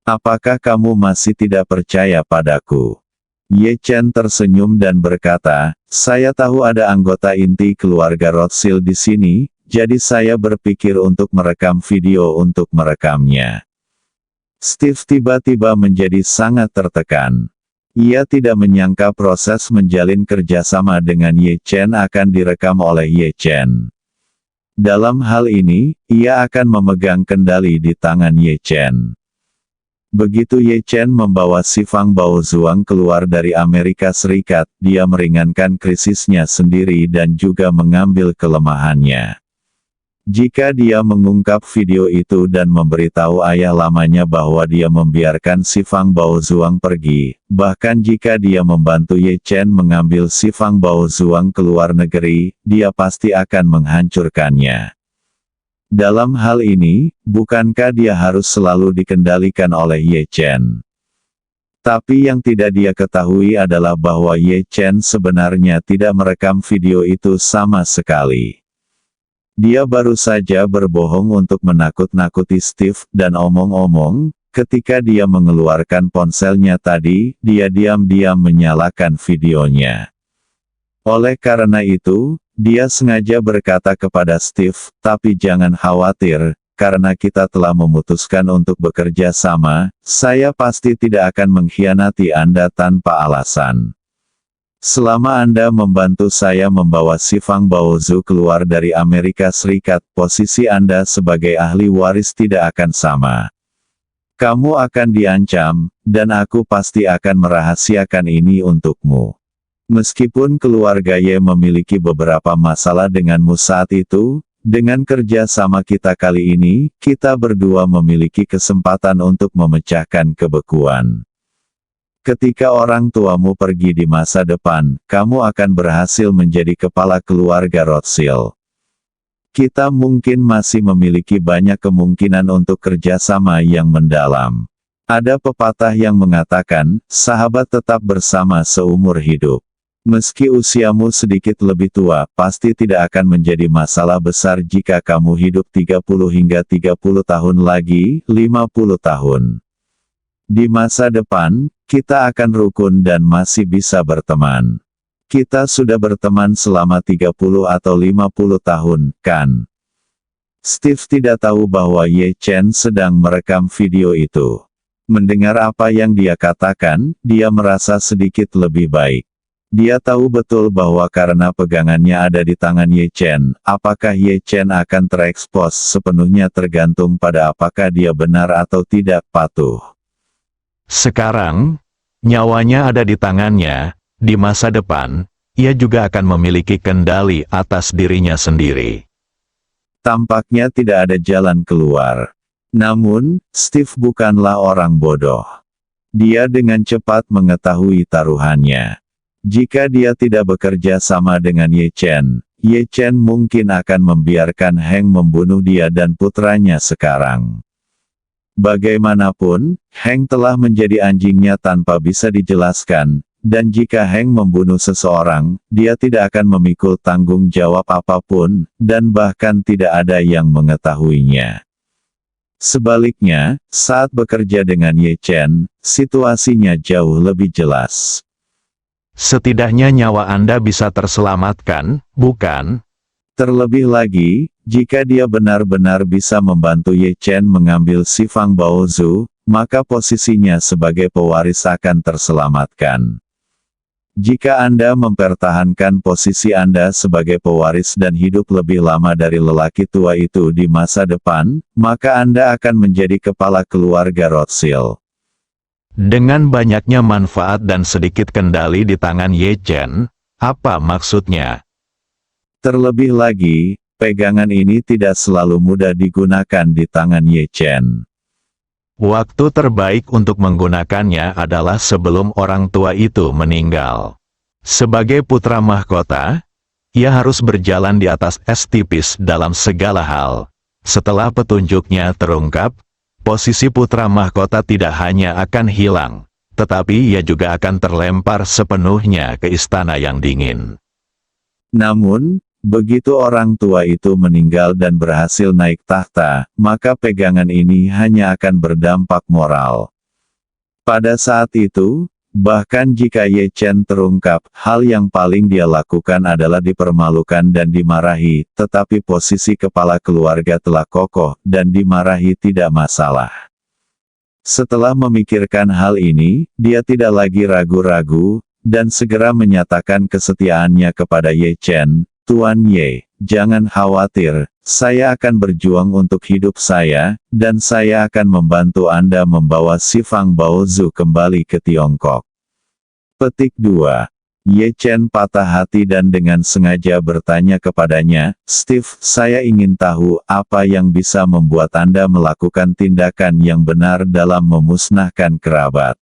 Apakah kamu masih tidak percaya padaku?" Ye Chen tersenyum dan berkata, "Saya tahu ada anggota inti keluarga Rothschild di sini, jadi saya berpikir untuk merekam video untuk merekamnya." Steve tiba-tiba menjadi sangat tertekan. Ia tidak menyangka proses menjalin kerjasama dengan Ye Chen akan direkam oleh Ye Chen. Dalam hal ini, ia akan memegang kendali di tangan Ye Chen. Begitu Ye Chen membawa si Fang Baozuang keluar dari Amerika Serikat, dia meringankan krisisnya sendiri dan juga mengambil kelemahannya. Jika dia mengungkap video itu dan memberitahu ayah lamanya bahwa dia membiarkan si Fang Baozuang pergi, bahkan jika dia membantu Ye Chen mengambil si Fang Baozuang ke luar negeri, dia pasti akan menghancurkannya. Dalam hal ini, bukankah dia harus selalu dikendalikan oleh Ye Chen? Tapi yang tidak dia ketahui adalah bahwa Ye Chen sebenarnya tidak merekam video itu sama sekali. Dia baru saja berbohong untuk menakut-nakuti Steve, dan omong-omong, ketika dia mengeluarkan ponselnya tadi, dia diam-diam menyalakan videonya. Oleh karena itu, dia sengaja berkata kepada Steve, "Tapi jangan khawatir, karena kita telah memutuskan untuk bekerja sama, saya pasti tidak akan mengkhianati Anda tanpa alasan. Selama Anda membantu saya membawa si Fang Baozu keluar dari Amerika Serikat, posisi Anda sebagai ahli waris tidak akan sama. Kamu akan diancam, dan aku pasti akan merahasiakan ini untukmu. Meskipun keluarga Ye memiliki beberapa masalah denganmu saat itu, dengan kerja sama kita kali ini, kita berdua memiliki kesempatan untuk memecahkan kebekuan. Ketika orang tuamu pergi di masa depan, kamu akan berhasil menjadi kepala keluarga Rothschild. Kita mungkin masih memiliki banyak kemungkinan untuk kerjasama yang mendalam. Ada pepatah yang mengatakan, sahabat tetap bersama seumur hidup. Meski usiamu sedikit lebih tua, pasti tidak akan menjadi masalah besar jika kamu hidup 30 hingga 30 tahun lagi, 50 tahun. Di masa depan, kita akan rukun dan masih bisa berteman. Kita sudah berteman selama 30 atau 50 tahun, kan? Steve tidak tahu bahwa Ye Chen sedang merekam video itu. Mendengar apa yang dia katakan, dia merasa sedikit lebih baik. Dia tahu betul bahwa karena pegangannya ada di tangan Ye Chen, apakah Ye Chen akan terekspos sepenuhnya tergantung pada apakah dia benar atau tidak patuh.
Sekarang, nyawanya ada di tangannya, di masa depan, ia juga akan memiliki kendali atas dirinya sendiri.
Tampaknya tidak ada jalan keluar. Namun, Steve bukanlah orang bodoh. Dia dengan cepat mengetahui taruhannya. Jika dia tidak bekerja sama dengan Ye Chen mungkin akan membiarkan Heng membunuh dia dan putranya sekarang. Bagaimanapun, Heng telah menjadi anjingnya tanpa bisa dijelaskan, dan jika Heng membunuh seseorang, dia tidak akan memikul tanggung jawab apapun, dan bahkan tidak ada yang mengetahuinya. Sebaliknya, saat bekerja dengan Ye Chen, situasinya jauh lebih jelas.
Setidaknya nyawa Anda bisa terselamatkan, bukan?
Terlebih lagi, jika dia benar-benar bisa membantu Ye Chen mengambil si Fang Baozu, maka posisinya sebagai pewaris akan terselamatkan. Jika Anda mempertahankan posisi Anda sebagai pewaris dan hidup lebih lama dari lelaki tua itu di masa depan, maka Anda akan menjadi kepala keluarga Rothschild.
Dengan banyaknya manfaat dan sedikit kendali di tangan Ye Chen, apa maksudnya?
Terlebih lagi, pegangan ini tidak selalu mudah digunakan di tangan Ye Chen.
Waktu terbaik untuk menggunakannya adalah sebelum orang tua itu meninggal. Sebagai putra mahkota, ia harus berjalan di atas es tipis dalam segala hal. Setelah petunjuknya terungkap, posisi putra mahkota tidak hanya akan hilang, tetapi ia juga akan terlempar sepenuhnya ke istana yang dingin.
Namun, begitu orang tua itu meninggal dan berhasil naik tahta, maka pegangan ini hanya akan berdampak moral. Pada saat itu, bahkan jika Ye Chen terungkap, hal yang paling dia lakukan adalah dipermalukan dan dimarahi, tetapi posisi kepala keluarga telah kokoh, dan dimarahi tidak masalah. Setelah memikirkan hal ini, dia tidak lagi ragu-ragu, dan segera menyatakan kesetiaannya kepada Ye Chen. Tuan Ye, jangan khawatir, saya akan berjuang untuk hidup saya, dan saya akan membantu Anda membawa si Fang Baozu kembali ke Tiongkok. Petik 2. Ye Chen patah hati dan dengan sengaja bertanya kepadanya, Steve, saya ingin tahu apa yang bisa membuat Anda melakukan tindakan yang benar dalam memusnahkan kerabat.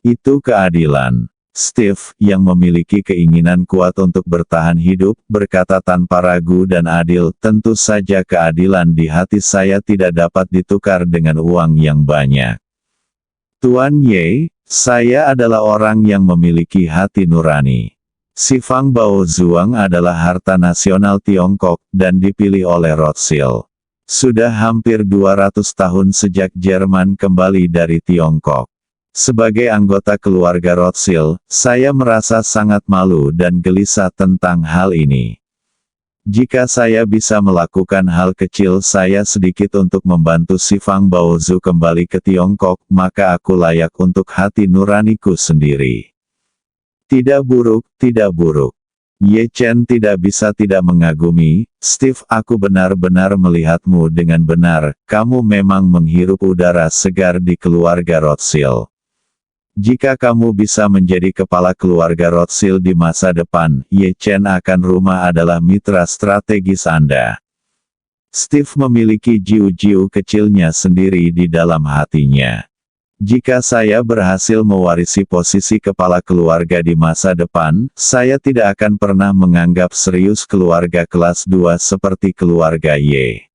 Itu keadilan. Steve, yang memiliki keinginan kuat untuk bertahan hidup, berkata tanpa ragu dan adil, tentu saja keadilan di hati saya tidak dapat ditukar dengan uang yang banyak. Tuan Ye, saya adalah orang yang memiliki hati nurani. Si Fang Baozuang adalah harta nasional Tiongkok, dan dipilih oleh Rothschild. Sudah hampir 200 tahun sejak Jerman kembali dari Tiongkok. Sebagai anggota keluarga Rothschild, saya merasa sangat malu dan gelisah tentang hal ini. Jika saya bisa melakukan hal kecil saya sedikit untuk membantu si Fang Baozu kembali ke Tiongkok, maka aku layak untuk hati nuraniku sendiri. Tidak buruk, tidak buruk. Ye Chen tidak bisa tidak mengagumi, Steve, aku benar-benar melihatmu dengan benar, kamu memang menghirup udara segar di keluarga Rothschild. Jika kamu bisa menjadi kepala keluarga Rothschild di masa depan, Ye Chen akan rumah adalah mitra strategis Anda. Steve memiliki jiu-jiu kecilnya sendiri di dalam hatinya. Jika saya berhasil mewarisi posisi kepala keluarga di masa depan, saya tidak akan pernah menganggap serius keluarga kelas 2 seperti keluarga Ye.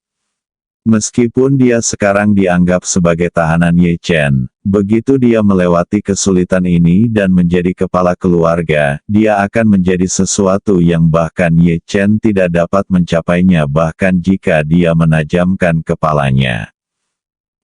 Meskipun dia sekarang dianggap sebagai tahanan Ye Chen, begitu dia melewati kesulitan ini dan menjadi kepala keluarga, dia akan menjadi sesuatu yang bahkan Ye Chen tidak dapat mencapainya bahkan jika dia menajamkan kepalanya.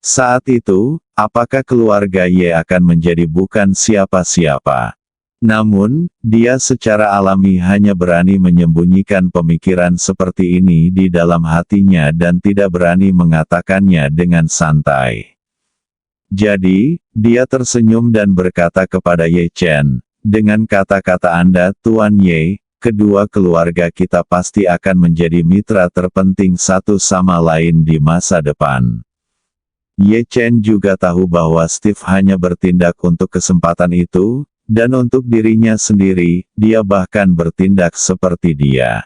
Saat itu, apakah keluarga Ye akan menjadi bukan siapa-siapa? Namun, dia secara alami hanya berani menyembunyikan pemikiran seperti ini di dalam hatinya dan tidak berani mengatakannya dengan santai. Jadi, dia tersenyum dan berkata kepada Ye Chen, dengan kata-kata Anda, Tuan Ye, kedua keluarga kita pasti akan menjadi mitra terpenting satu sama lain di masa depan. Ye Chen juga tahu bahwa Steve hanya bertindak untuk kesempatan itu, dan untuk dirinya sendiri, dia bahkan bertindak seperti dia.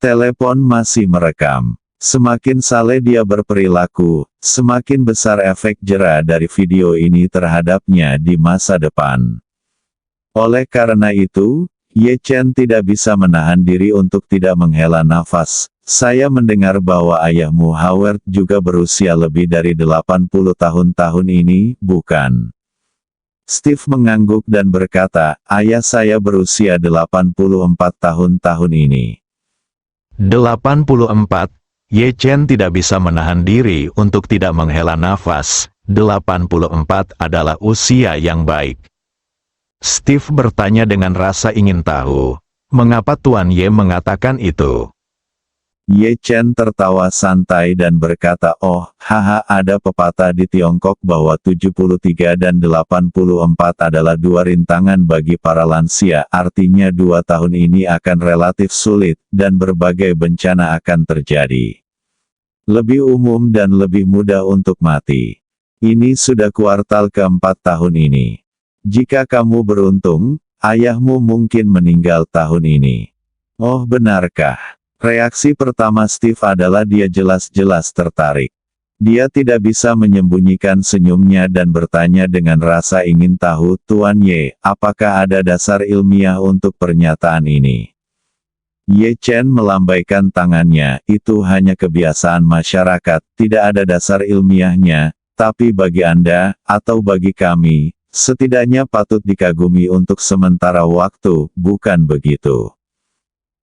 Telepon masih merekam. Semakin saleh dia berperilaku, semakin besar efek jera dari video ini terhadapnya di masa depan. Oleh karena itu, Ye Chen tidak bisa menahan diri untuk tidak menghela nafas. Saya mendengar bahwa ayahmu Howard juga berusia lebih dari 80 tahun ini, bukan? Steve mengangguk dan berkata, ayah saya berusia 84 tahun ini.
84, Ye Chen tidak bisa menahan diri untuk tidak menghela nafas, 84 adalah usia yang baik. Steve bertanya dengan rasa ingin tahu, mengapa Tuan Ye mengatakan itu?
Ye Chen tertawa santai dan berkata, oh, haha, ada pepatah di Tiongkok bahwa 73 dan 84 adalah dua rintangan bagi para lansia, artinya 2 tahun ini akan relatif sulit, dan berbagai bencana akan terjadi. Lebih umum dan lebih mudah untuk mati. Ini sudah kuartal keempat tahun ini. Jika kamu beruntung, ayahmu mungkin meninggal tahun ini. Oh benarkah? Reaksi pertama Steve adalah dia jelas-jelas tertarik. Dia tidak bisa menyembunyikan senyumnya dan bertanya dengan rasa ingin tahu, Tuan Ye, apakah ada dasar ilmiah untuk pernyataan ini? Ye Chen melambaikan tangannya, itu hanya kebiasaan masyarakat, tidak ada dasar ilmiahnya, tapi bagi Anda, atau bagi kami, setidaknya patut dikagumi untuk sementara waktu, bukan begitu?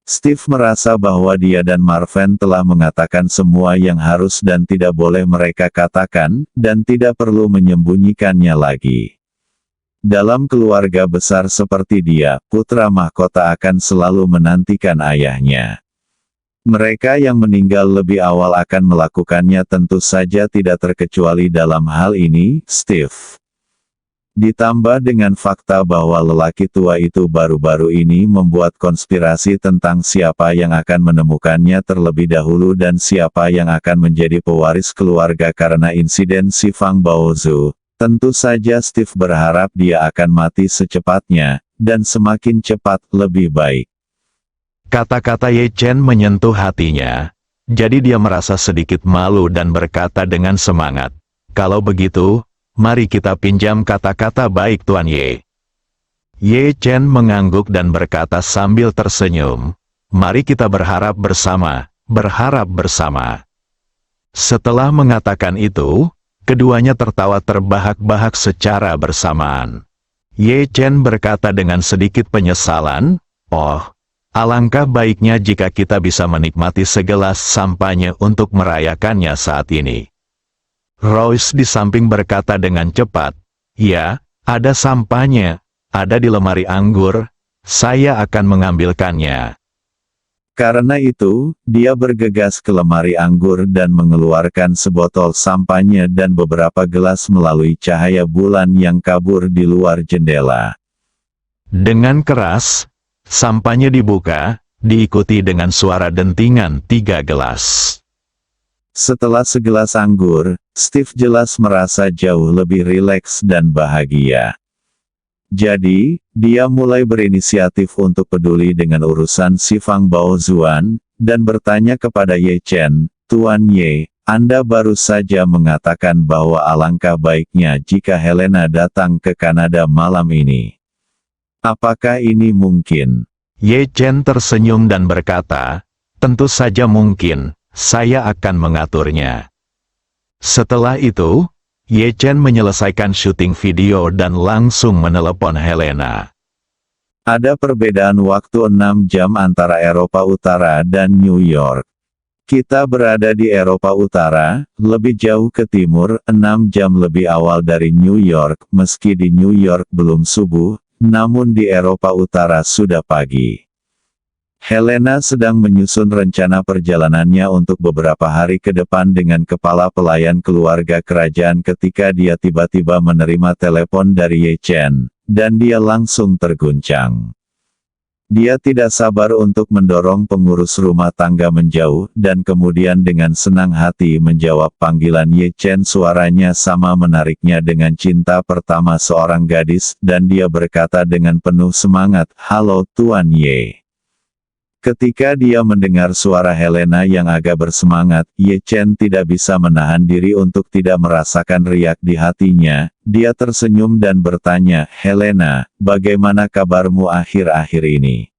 Steve merasa bahwa dia dan Marvin telah mengatakan semua yang harus dan tidak boleh mereka katakan, dan tidak perlu menyembunyikannya lagi. Dalam keluarga besar seperti dia, putra mahkota akan selalu menantikan ayahnya. Mereka yang meninggal lebih awal akan melakukannya tentu saja tidak terkecuali dalam hal ini, Steve. Ditambah dengan fakta bahwa lelaki tua itu baru-baru ini membuat konspirasi tentang siapa yang akan menemukannya terlebih dahulu dan siapa yang akan menjadi pewaris keluarga karena insiden si Fang Baozu, tentu saja Steve berharap dia akan mati secepatnya, dan semakin cepat lebih baik.
Kata-kata Ye Chen menyentuh hatinya, jadi dia merasa sedikit malu dan berkata dengan semangat, "Kalau begitu, mari kita pinjam kata-kata baik Tuan Ye." Ye Chen mengangguk dan berkata sambil tersenyum, "Mari kita berharap bersama, berharap bersama." Setelah mengatakan itu, keduanya tertawa terbahak-bahak secara bersamaan. Ye Chen berkata dengan sedikit penyesalan, "Oh, alangkah baiknya jika kita bisa menikmati segelas sampanye untuk merayakannya saat ini." Royce di samping berkata dengan cepat, "Ya, ada sampanye, ada di lemari anggur, saya akan mengambilkannya."
Karena itu, dia bergegas ke lemari anggur dan mengeluarkan sebotol sampanye dan beberapa gelas melalui cahaya bulan yang kabur di luar jendela.
Dengan keras, sampanye dibuka, diikuti dengan suara dentingan 3 gelas.
Setelah segelas anggur, Steve jelas merasa jauh lebih rileks dan bahagia. Jadi, dia mulai berinisiatif untuk peduli dengan urusan si Fang Baozuan, dan bertanya kepada Ye Chen, "Tuan Ye, Anda baru saja mengatakan bahwa alangkah baiknya jika Helena datang ke Kanada malam ini. Apakah ini mungkin?"
Ye Chen tersenyum dan berkata, "Tentu saja mungkin, saya akan mengaturnya." Setelah itu, Ye Chen menyelesaikan syuting video dan langsung menelepon Helena.
Ada perbedaan waktu 6 jam antara Eropa Utara dan New York. Kita berada di Eropa Utara, lebih jauh ke timur, 6 jam lebih awal dari New York, meski di New York belum subuh, namun di Eropa Utara sudah pagi. Helena sedang menyusun rencana perjalanannya untuk beberapa hari ke depan dengan kepala pelayan keluarga kerajaan ketika dia tiba-tiba menerima telepon dari Ye Chen, dan dia langsung terguncang. Dia tidak sabar untuk mendorong pengurus rumah tangga menjauh, dan kemudian dengan senang hati menjawab panggilan Ye Chen. Suaranya sama menariknya dengan cinta pertama seorang gadis, dan dia berkata dengan penuh semangat, "Halo Tuan Ye." Ketika dia mendengar suara Helena yang agak bersemangat, Ye Chen tidak bisa menahan diri untuk tidak merasakan riak di hatinya. Dia tersenyum dan bertanya, "Helena, bagaimana kabarmu akhir-akhir ini?"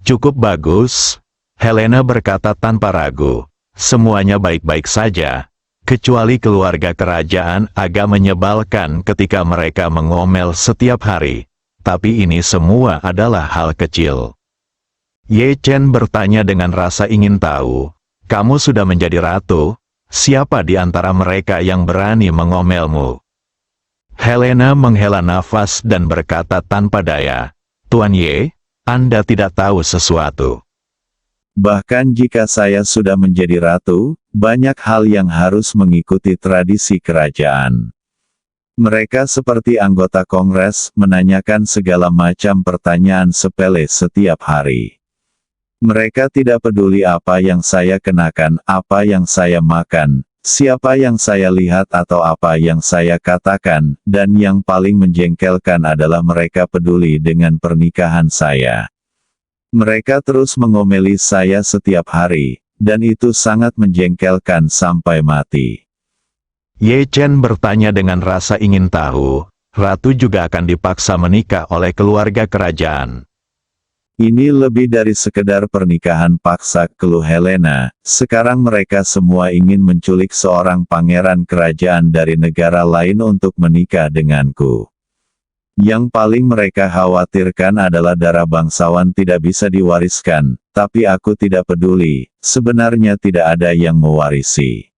"Cukup bagus," Helena berkata tanpa ragu. "Semuanya baik-baik saja, kecuali keluarga kerajaan agak menyebalkan ketika mereka mengomel setiap hari. Tapi ini semua adalah hal kecil." Ye Chen bertanya dengan rasa ingin tahu, "Kamu sudah menjadi ratu, siapa di antara mereka yang berani mengomelmu?" Helena menghela nafas dan berkata tanpa daya, "Tuan Ye, Anda tidak tahu sesuatu.
Bahkan jika saya sudah menjadi ratu, banyak hal yang harus mengikuti tradisi kerajaan. Mereka seperti anggota kongres, menanyakan segala macam pertanyaan sepele setiap hari. Mereka tidak peduli apa yang saya kenakan, apa yang saya makan, siapa yang saya lihat atau apa yang saya katakan, dan yang paling menjengkelkan adalah mereka peduli dengan pernikahan saya. Mereka terus mengomeli saya setiap hari, dan itu sangat menjengkelkan sampai mati.
Ye Chen bertanya dengan rasa ingin tahu, Ratu juga akan dipaksa menikah oleh keluarga kerajaan.
Ini lebih dari sekedar pernikahan paksa, keluh Helena. Sekarang mereka semua ingin menculik seorang pangeran kerajaan dari negara lain untuk menikah denganku. Yang paling mereka khawatirkan adalah darah bangsawan tidak bisa diwariskan, tapi aku tidak peduli, sebenarnya tidak ada yang mewarisi.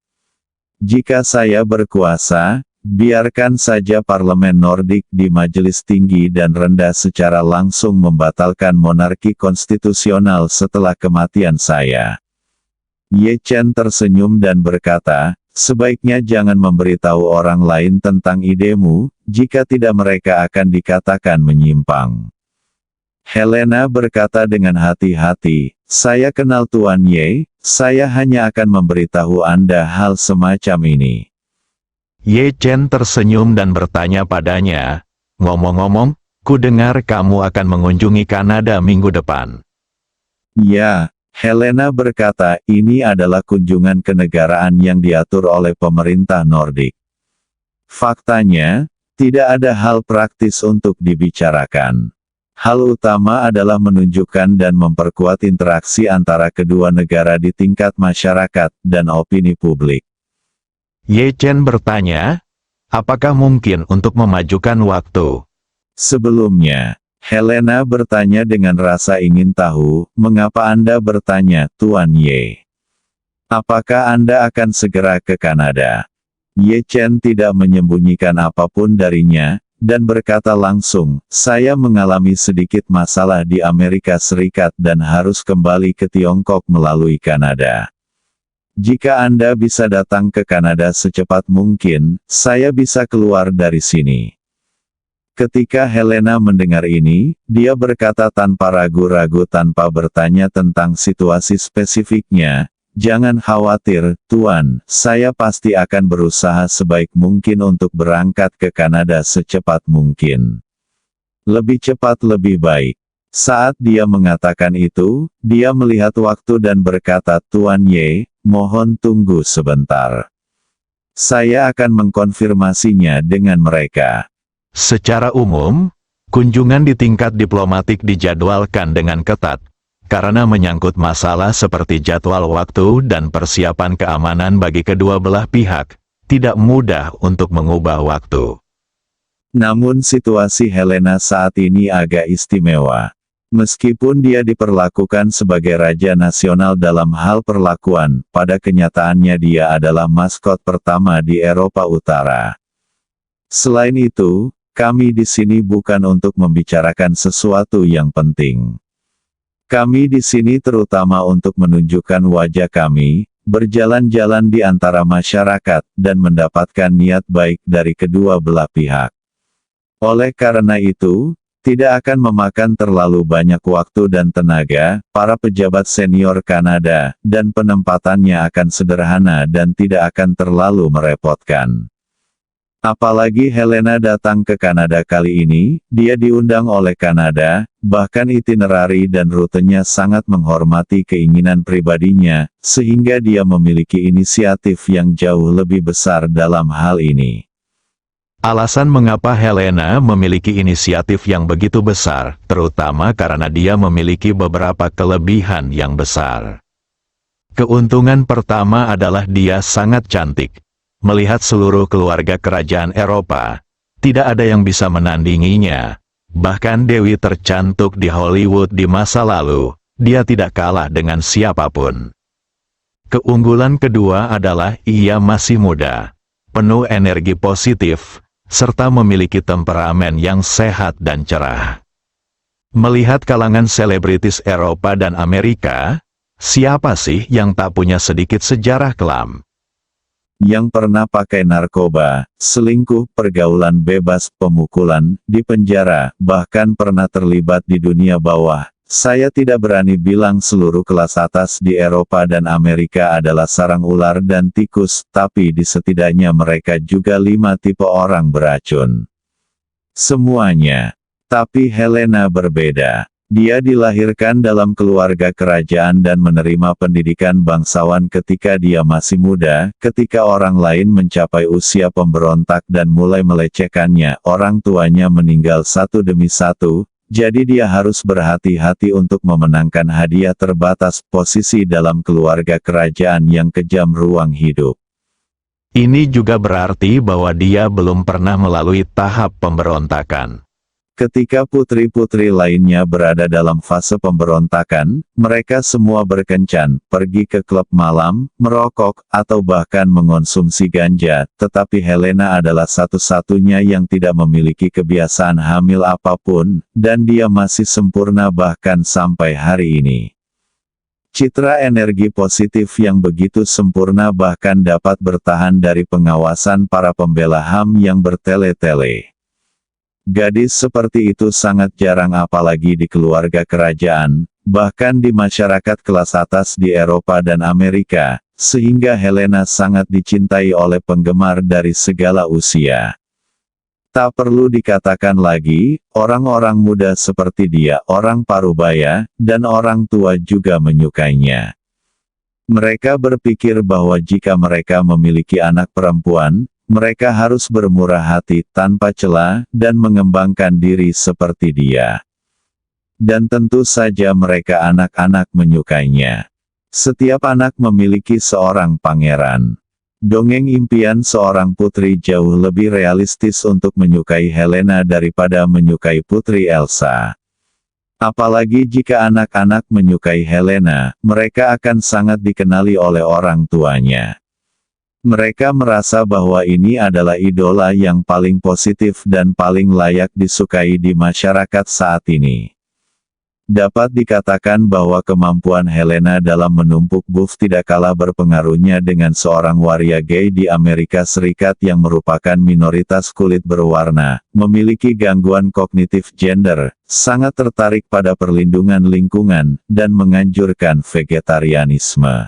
Jika saya berkuasa, biarkan saja parlemen Nordik di majelis tinggi dan rendah secara langsung membatalkan monarki konstitusional setelah kematian saya. Ye Chen tersenyum dan berkata, sebaiknya jangan memberitahu orang lain tentang idemu, jika tidak mereka akan dikatakan menyimpang. Helena berkata dengan hati-hati, saya kenal Tuan Ye, saya hanya akan memberitahu Anda hal semacam ini.
Ye Chen tersenyum dan bertanya padanya, ngomong-ngomong, ku dengar kamu akan mengunjungi Kanada minggu depan.
Ya, Helena berkata, ini adalah kunjungan kenegaraan yang diatur oleh pemerintah Nordik. Faktanya, tidak ada hal praktis untuk dibicarakan. Hal utama adalah menunjukkan dan memperkuat interaksi antara kedua negara di tingkat masyarakat dan opini publik.
Ye Chen bertanya, apakah mungkin untuk memajukan waktu?
Sebelumnya, Helena bertanya dengan rasa ingin tahu, mengapa Anda bertanya, Tuan Ye? Apakah Anda akan segera ke Kanada? Ye Chen tidak menyembunyikan apapun darinya, dan berkata langsung, saya mengalami sedikit masalah di Amerika Serikat dan harus kembali ke Tiongkok melalui Kanada. Jika Anda bisa datang ke Kanada secepat mungkin, saya bisa keluar dari sini. Ketika Helena mendengar ini, dia berkata tanpa ragu-ragu tanpa bertanya tentang situasi spesifiknya, jangan khawatir, Tuan, saya pasti akan berusaha sebaik mungkin untuk berangkat ke Kanada secepat mungkin. Lebih cepat lebih baik. Saat dia mengatakan itu, dia melihat waktu dan berkata, Tuan Ye, mohon tunggu sebentar. Saya akan mengkonfirmasinya dengan mereka.
Secara umum, kunjungan di tingkat diplomatik dijadwalkan dengan ketat, karena menyangkut masalah seperti jadwal waktu dan persiapan keamanan bagi kedua belah pihak, tidak mudah untuk mengubah waktu.
Namun situasi Helena saat ini agak istimewa. Meskipun dia diperlakukan sebagai raja nasional dalam hal perlakuan, pada kenyataannya dia adalah maskot pertama di Eropa Utara. Selain itu, kami di sini bukan untuk membicarakan sesuatu yang penting. Kami di sini terutama untuk menunjukkan wajah kami, berjalan-jalan di antara masyarakat, dan mendapatkan niat baik dari kedua belah pihak. Oleh karena itu, tidak akan memakan terlalu banyak waktu dan tenaga, para pejabat senior Kanada, dan penempatannya akan sederhana dan tidak akan terlalu merepotkan. Apalagi Helena datang ke Kanada kali ini, dia diundang oleh Kanada, bahkan itinerari dan rutenya sangat menghormati keinginan pribadinya, sehingga dia memiliki inisiatif yang jauh lebih besar dalam hal ini.
Alasan mengapa Helena memiliki inisiatif yang begitu besar, terutama karena dia memiliki beberapa kelebihan yang besar. Keuntungan pertama adalah dia sangat cantik. Melihat seluruh keluarga kerajaan Eropa, tidak ada yang bisa menandinginya. Bahkan Dewi tercantik di Hollywood di masa lalu, dia tidak kalah dengan siapapun. Keunggulan kedua adalah ia masih muda, penuh energi positif, serta memiliki temperamen yang sehat dan cerah. Melihat kalangan selebritis Eropa dan Amerika, siapa sih yang tak punya sedikit sejarah kelam?
Yang pernah pakai narkoba, selingkuh, pergaulan bebas, pemukulan, di penjara, bahkan pernah terlibat di dunia bawah. Saya tidak berani bilang seluruh kelas atas di Eropa dan Amerika adalah sarang ular dan tikus, tapi di setidaknya mereka juga 5 tipe orang beracun. Semuanya. Tapi Helena berbeda. Dia dilahirkan dalam keluarga kerajaan dan menerima pendidikan bangsawan ketika dia masih muda. Ketika orang lain mencapai usia pemberontak dan mulai melecehkannya, orang tuanya meninggal satu demi satu, jadi dia harus berhati-hati untuk memenangkan hadiah terbatas, posisi dalam keluarga kerajaan yang kejam ruang hidup.
Ini juga berarti bahwa dia belum pernah melalui tahap pemberontakan.
Ketika putri-putri lainnya berada dalam fase pemberontakan, mereka semua berkencan, pergi ke klub malam, merokok, atau bahkan mengonsumsi ganja, tetapi Helena adalah satu-satunya yang tidak memiliki kebiasaan hamil apapun, dan dia masih sempurna bahkan sampai hari ini. Citra energi positif yang begitu sempurna bahkan dapat bertahan dari pengawasan para pembela HAM yang bertele-tele. Gadis seperti itu sangat jarang apalagi di keluarga kerajaan, bahkan di masyarakat kelas atas di Eropa dan Amerika, sehingga Helena sangat dicintai oleh penggemar dari segala usia. Tak perlu dikatakan lagi, orang-orang muda seperti dia, orang parubaya, dan orang tua juga menyukainya. Mereka berpikir bahwa jika mereka memiliki anak perempuan, mereka harus bermurah hati, tanpa cela, dan mengembangkan diri seperti dia. Dan tentu saja mereka anak-anak menyukainya. Setiap anak memiliki seorang pangeran. Dongeng impian seorang putri jauh lebih realistis untuk menyukai Helena daripada menyukai Putri Elsa. Apalagi jika anak-anak menyukai Helena, mereka akan sangat dikenali oleh orang tuanya. Mereka merasa bahwa ini adalah idola yang paling positif dan paling layak disukai di masyarakat saat ini. Dapat dikatakan bahwa kemampuan Helena dalam menumpuk buff tidak kalah berpengaruhnya dengan seorang waria gay di Amerika Serikat yang merupakan minoritas kulit berwarna, memiliki gangguan kognitif gender, sangat tertarik pada perlindungan lingkungan, dan menganjurkan vegetarianisme.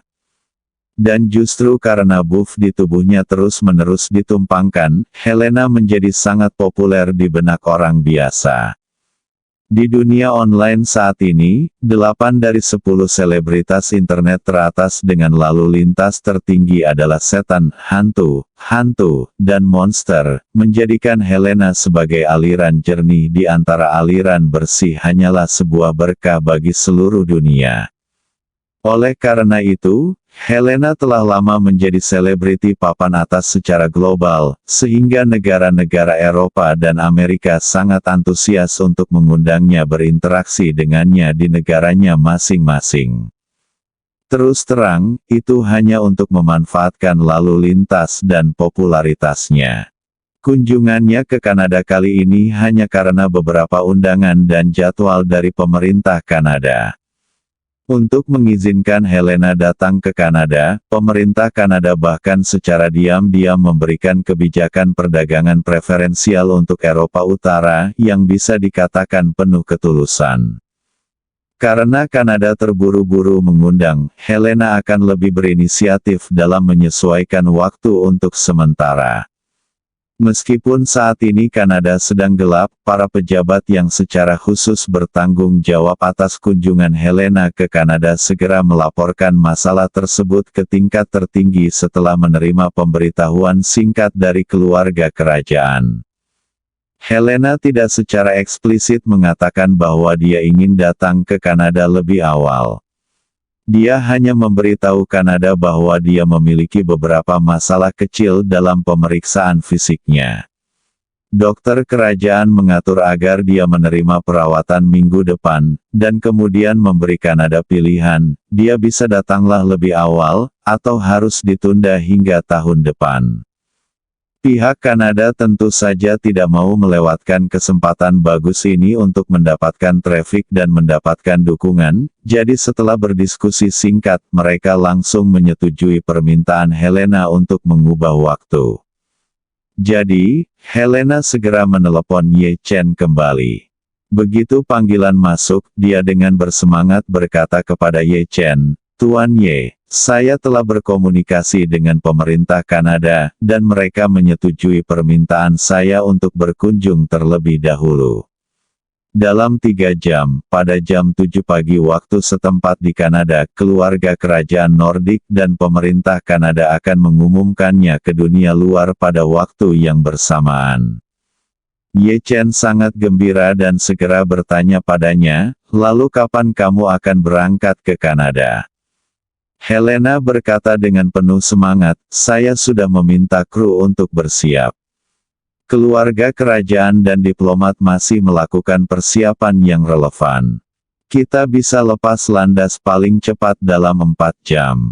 Dan justru karena buff di tubuhnya terus-menerus ditumpangkan, Helena menjadi sangat populer di benak orang biasa. Di dunia online saat ini, 8 dari 10 selebritas internet teratas dengan lalu lintas tertinggi adalah setan, hantu, dan monster, menjadikan Helena sebagai aliran jernih di antara aliran bersih hanyalah sebuah berkah bagi seluruh dunia. Oleh karena itu, Helena telah lama menjadi selebriti papan atas secara global, sehingga negara-negara Eropa dan Amerika sangat antusias untuk mengundangnya berinteraksi dengannya di negaranya masing-masing. Terus terang, itu hanya untuk memanfaatkan lalu lintas dan popularitasnya. Kunjungannya ke Kanada kali ini hanya karena beberapa undangan dan jadwal dari pemerintah Kanada. Untuk mengizinkan Helena datang ke Kanada, pemerintah Kanada bahkan secara diam-diam memberikan kebijakan perdagangan preferensial untuk Eropa Utara yang bisa dikatakan penuh ketulusan. Karena Kanada terburu-buru mengundang, Helena akan lebih berinisiatif dalam menyesuaikan waktu untuk sementara. Meskipun saat ini Kanada sedang gelap, para pejabat yang secara khusus bertanggung jawab atas kunjungan Helena ke Kanada segera melaporkan masalah tersebut ke tingkat tertinggi setelah menerima pemberitahuan singkat dari keluarga kerajaan. Helena tidak secara eksplisit mengatakan bahwa dia ingin datang ke Kanada lebih awal. Dia hanya memberitahu Kanada bahwa dia memiliki beberapa masalah kecil dalam pemeriksaan fisiknya. Dokter kerajaan mengatur agar dia menerima perawatan minggu depan, dan kemudian memberi Kanada pilihan, dia bisa datanglah lebih awal, atau harus ditunda hingga tahun depan. Pihak Kanada tentu saja tidak mau melewatkan kesempatan bagus ini untuk mendapatkan trafik dan mendapatkan dukungan, jadi setelah berdiskusi singkat, mereka langsung menyetujui permintaan Helena untuk mengubah waktu. Jadi, Helena segera menelepon Ye Chen kembali. Begitu panggilan masuk, dia dengan bersemangat berkata kepada Ye Chen, "Tuan Ye, saya telah berkomunikasi dengan pemerintah Kanada, dan mereka menyetujui permintaan saya untuk berkunjung terlebih dahulu. Dalam 3 jam, pada jam 7 pagi waktu setempat di Kanada, keluarga kerajaan Nordik dan pemerintah Kanada akan mengumumkannya ke dunia luar pada waktu yang bersamaan. Ye Chen sangat gembira dan segera bertanya padanya, lalu kapan kamu akan berangkat ke Kanada? Helena berkata dengan penuh semangat, saya sudah meminta kru untuk bersiap. Keluarga kerajaan dan diplomat masih melakukan persiapan yang relevan. Kita bisa lepas landas paling cepat dalam 4 jam.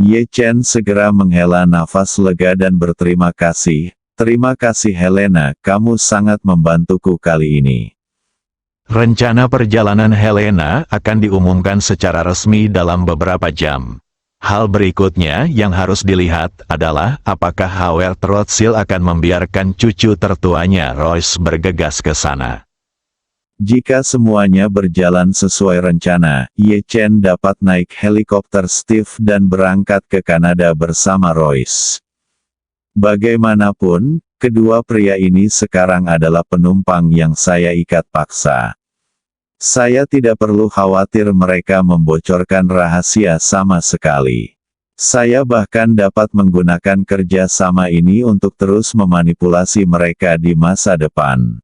Ye Chen segera menghela nafas lega dan berterima kasih. Terima kasih Helena, kamu sangat membantuku kali ini.
Rencana perjalanan Helena akan diumumkan secara resmi dalam beberapa jam. Hal berikutnya yang harus dilihat adalah apakah Howard Rothschild akan membiarkan cucu tertuanya Royce bergegas ke sana.
Jika semuanya berjalan sesuai rencana, Ye Chen dapat naik helikopter Steve dan berangkat ke Kanada bersama Royce. Bagaimanapun, kedua pria ini sekarang adalah penumpang yang saya ikat paksa. Saya tidak perlu khawatir mereka membocorkan rahasia sama sekali. Saya bahkan dapat menggunakan kerja sama ini untuk terus memanipulasi mereka di masa depan.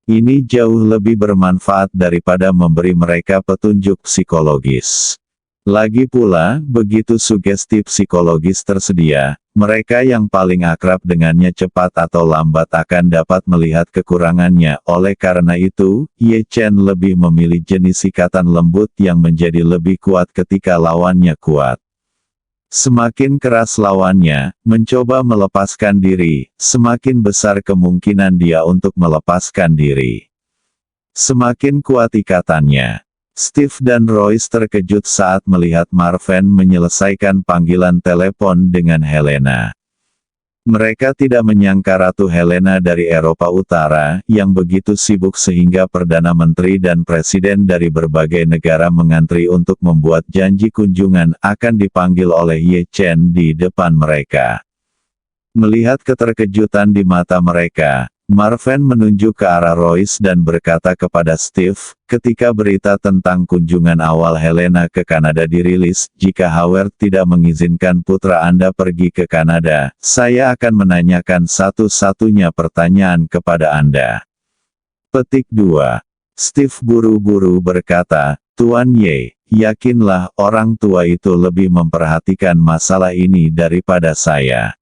Ini jauh lebih bermanfaat daripada memberi mereka petunjuk psikologis. Lagi pula, begitu sugesti psikologis tersedia, mereka yang paling akrab dengannya cepat atau lambat akan dapat melihat kekurangannya. Oleh karena itu, Ye Chen lebih memilih jenis ikatan lembut yang menjadi lebih kuat ketika lawannya kuat. Semakin keras lawannya, mencoba melepaskan diri, semakin besar kemungkinan dia untuk melepaskan diri. Semakin kuat ikatannya. Steve dan Royce terkejut saat melihat Marvin menyelesaikan panggilan telepon dengan Helena. Mereka tidak menyangka Ratu Helena dari Eropa Utara, yang begitu sibuk sehingga Perdana Menteri dan Presiden dari berbagai negara mengantri untuk membuat janji kunjungan, akan dipanggil oleh Ye Chen di depan mereka. Melihat keterkejutan di mata mereka, Marvin menunjuk ke arah Royce dan berkata kepada Steve, ketika berita tentang kunjungan awal Helena ke Kanada dirilis, jika Howard tidak mengizinkan putra Anda pergi ke Kanada, saya akan menanyakan satu-satunya pertanyaan kepada Anda. Petik 2. Steve buru-buru berkata, Tuan Ye, yakinlah orang tua itu lebih memperhatikan masalah ini daripada saya.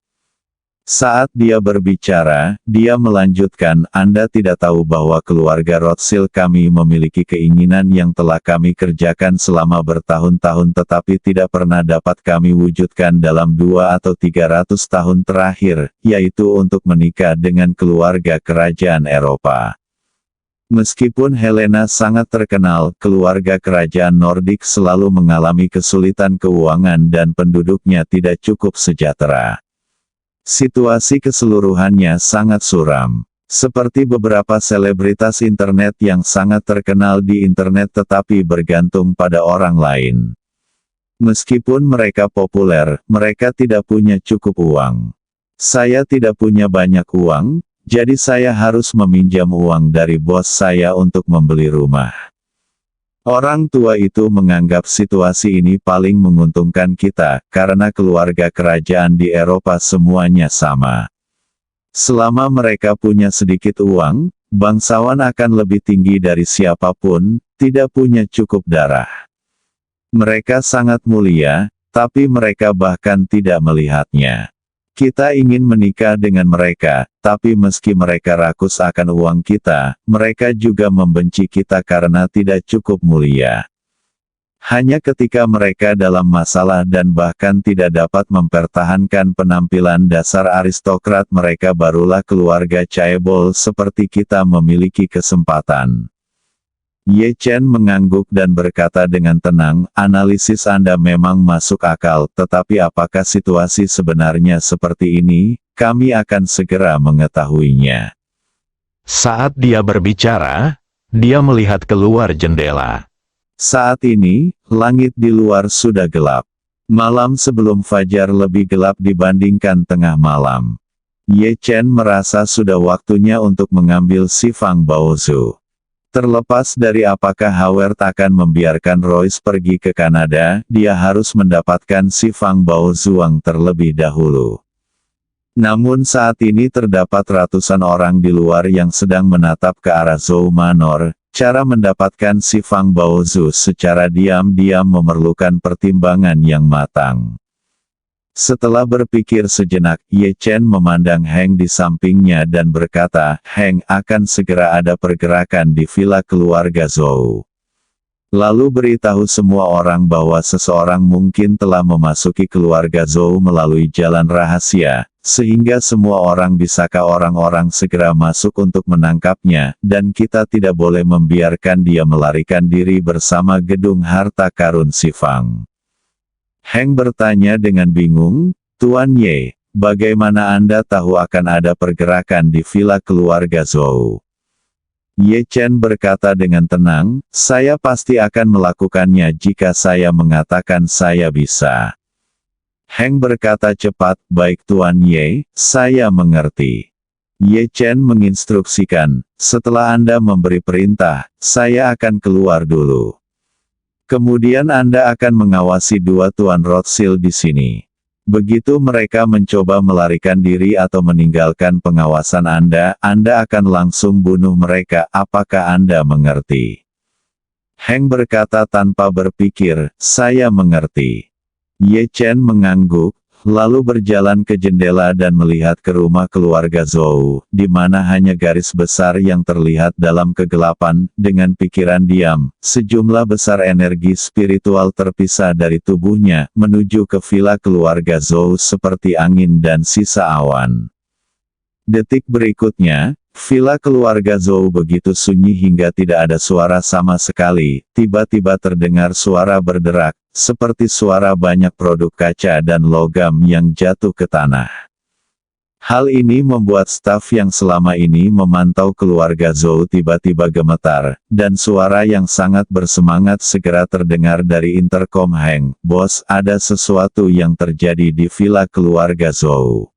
Saat dia berbicara, dia melanjutkan, Anda tidak tahu bahwa keluarga Rothschild kami memiliki keinginan yang telah kami kerjakan selama bertahun-tahun tetapi tidak pernah dapat kami wujudkan dalam 2 atau 300 tahun terakhir, yaitu untuk menikah dengan keluarga kerajaan Eropa. Meskipun Helena sangat terkenal, keluarga kerajaan Nordik selalu mengalami kesulitan keuangan dan penduduknya tidak cukup sejahtera. Situasi keseluruhannya sangat suram. Seperti beberapa selebritas internet yang sangat terkenal di internet tetapi bergantung pada orang lain. Meskipun mereka populer, mereka tidak punya cukup uang. Saya tidak punya banyak uang, jadi saya harus meminjam uang dari bos saya untuk membeli rumah. Orang tua itu menganggap situasi ini paling menguntungkan kita, karena keluarga kerajaan di Eropa semuanya sama. Selama mereka punya sedikit uang, bangsawan akan lebih tinggi dari siapapun, tidak punya cukup darah. Mereka sangat mulia, tapi mereka bahkan tidak melihatnya. Kita ingin menikah dengan mereka, tapi meski mereka rakus akan uang kita, mereka juga membenci kita karena tidak cukup mulia. Hanya ketika mereka dalam masalah dan bahkan tidak dapat mempertahankan penampilan dasar aristokrat mereka barulah keluarga chaebol seperti kita memiliki kesempatan. Ye Chen mengangguk dan berkata dengan tenang, analisis Anda memang masuk akal, tetapi apakah situasi sebenarnya seperti ini? Kami akan segera mengetahuinya.
Saat dia berbicara, dia melihat keluar jendela.
Saat ini, langit di luar sudah gelap. Malam sebelum fajar lebih gelap dibandingkan tengah malam. Ye Chen merasa sudah waktunya untuk mengambil si Fang Baozu. Terlepas dari apakah Howard akan membiarkan Royce pergi ke Kanada, dia harus mendapatkan si Fang Baozuang terlebih dahulu. Namun saat ini terdapat ratusan orang di luar yang sedang menatap ke arah Zhou Manor. Cara mendapatkan si Fang Baozu secara diam-diam memerlukan pertimbangan yang matang. Setelah berpikir sejenak, Ye Chen memandang Heng di sampingnya dan berkata, Heng, akan segera ada pergerakan di villa keluarga Zhou. Lalu beritahu semua orang bahwa seseorang mungkin telah memasuki keluarga Zhou melalui jalan rahasia, sehingga semua orang bisakah orang-orang segera masuk untuk menangkapnya, dan kita tidak boleh membiarkan dia melarikan diri bersama gedung harta karun si Fang. Heng bertanya dengan bingung, Tuan Ye, bagaimana Anda tahu akan ada pergerakan di villa keluarga Zhou? Ye Chen berkata dengan tenang, saya pasti akan melakukannya jika saya mengatakan saya bisa. Heng berkata cepat, baik Tuan Ye, saya mengerti. Ye Chen menginstruksikan, setelah Anda memberi perintah, saya akan keluar dulu. Kemudian Anda akan mengawasi dua Tuan Rothschild di sini. Begitu mereka mencoba melarikan diri atau meninggalkan pengawasan Anda akan langsung bunuh mereka. Apakah Anda mengerti? Heng berkata tanpa berpikir, saya mengerti. Ye Chen mengangguk, lalu berjalan ke jendela dan melihat ke rumah keluarga Zhou, di mana hanya garis besar yang terlihat dalam kegelapan. Dengan pikiran diam, sejumlah besar energi spiritual terpisah dari tubuhnya, menuju ke villa keluarga Zhou seperti angin dan sisa awan. Detik berikutnya, villa keluarga Zhou begitu sunyi hingga tidak ada suara sama sekali. Tiba-tiba terdengar suara berderak, seperti suara banyak produk kaca dan logam yang jatuh ke tanah. Hal ini membuat staf yang selama ini memantau keluarga Zhou tiba-tiba gemetar, dan suara yang sangat bersemangat segera terdengar dari interkom. Heng, bos, ada sesuatu yang terjadi di villa keluarga Zhou.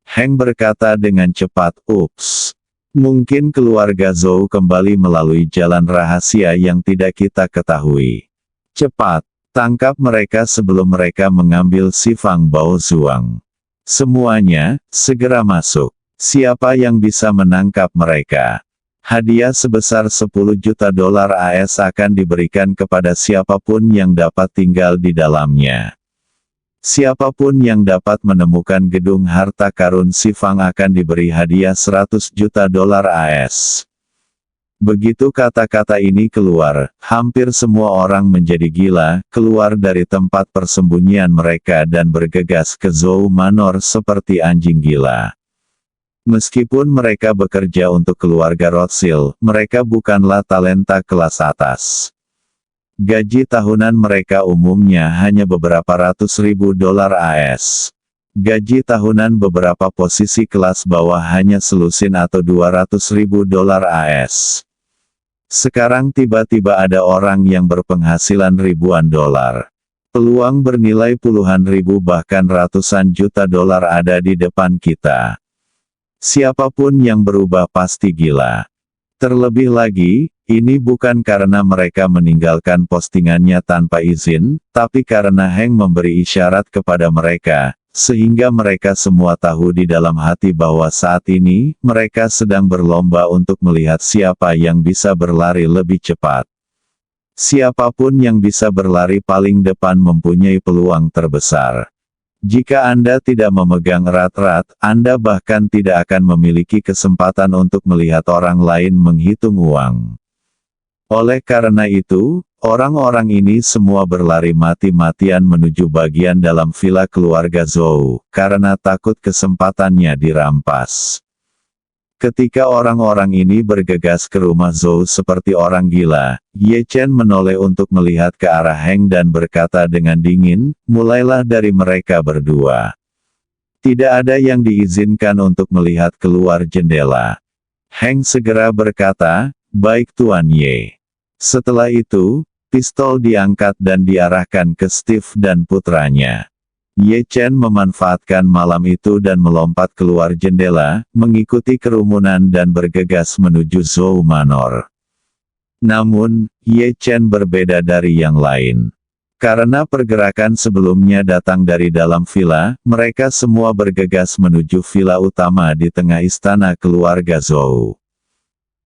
Heng berkata dengan cepat, ups. Mungkin keluarga Zhou kembali melalui jalan rahasia yang tidak kita ketahui. Cepat, tangkap mereka sebelum mereka mengambil si Fang Baozuang. Semuanya, segera masuk. Siapa yang bisa menangkap mereka? Hadiah sebesar 10 juta dolar AS akan diberikan kepada siapapun yang dapat tinggal di dalamnya. Siapapun yang dapat menemukan gedung harta karun si Fang akan diberi hadiah 100 juta dolar AS. Begitu kata-kata ini keluar, hampir semua orang menjadi gila, keluar dari tempat persembunyian mereka dan bergegas ke Zhou Manor seperti anjing gila. Meskipun mereka bekerja untuk keluarga Rothschild, mereka bukanlah talenta kelas atas. Gaji tahunan mereka umumnya hanya beberapa ratus ribu dolar AS. Gaji tahunan beberapa posisi kelas bawah hanya selusin atau 200 ribu dolar AS. Sekarang tiba-tiba ada orang yang berpenghasilan ribuan dolar. Peluang bernilai puluhan ribu bahkan ratusan juta dolar ada di depan kita. Siapapun yang berubah pasti gila. Terlebih lagi, ini bukan karena mereka meninggalkan postingannya tanpa izin, tapi karena Heng memberi isyarat kepada mereka, sehingga mereka semua tahu di dalam hati bahwa saat ini, mereka sedang berlomba untuk melihat siapa yang bisa berlari lebih cepat. Siapapun yang bisa berlari paling depan mempunyai peluang terbesar. Jika Anda tidak memegang erat-erat, Anda bahkan tidak akan memiliki kesempatan untuk melihat orang lain menghitung uang. Oleh karena itu, orang-orang ini semua berlari mati-matian menuju bagian dalam villa keluarga Zhou, karena takut kesempatannya dirampas. Ketika orang-orang ini bergegas ke rumah Zhou seperti orang gila, Ye Chen menoleh untuk melihat ke arah Heng dan berkata dengan dingin, mulailah dari mereka berdua. Tidak ada yang diizinkan untuk melihat keluar jendela. Heng segera berkata, baik Tuan Ye. Setelah itu, pistol diangkat dan diarahkan ke Steve dan putranya. Ye Chen memanfaatkan malam itu dan melompat keluar jendela, mengikuti kerumunan dan bergegas menuju Zhou Manor. Namun, Ye Chen berbeda dari yang lain. Karena pergerakan sebelumnya datang dari dalam villa, mereka semua bergegas menuju villa utama di tengah istana keluarga Zhou.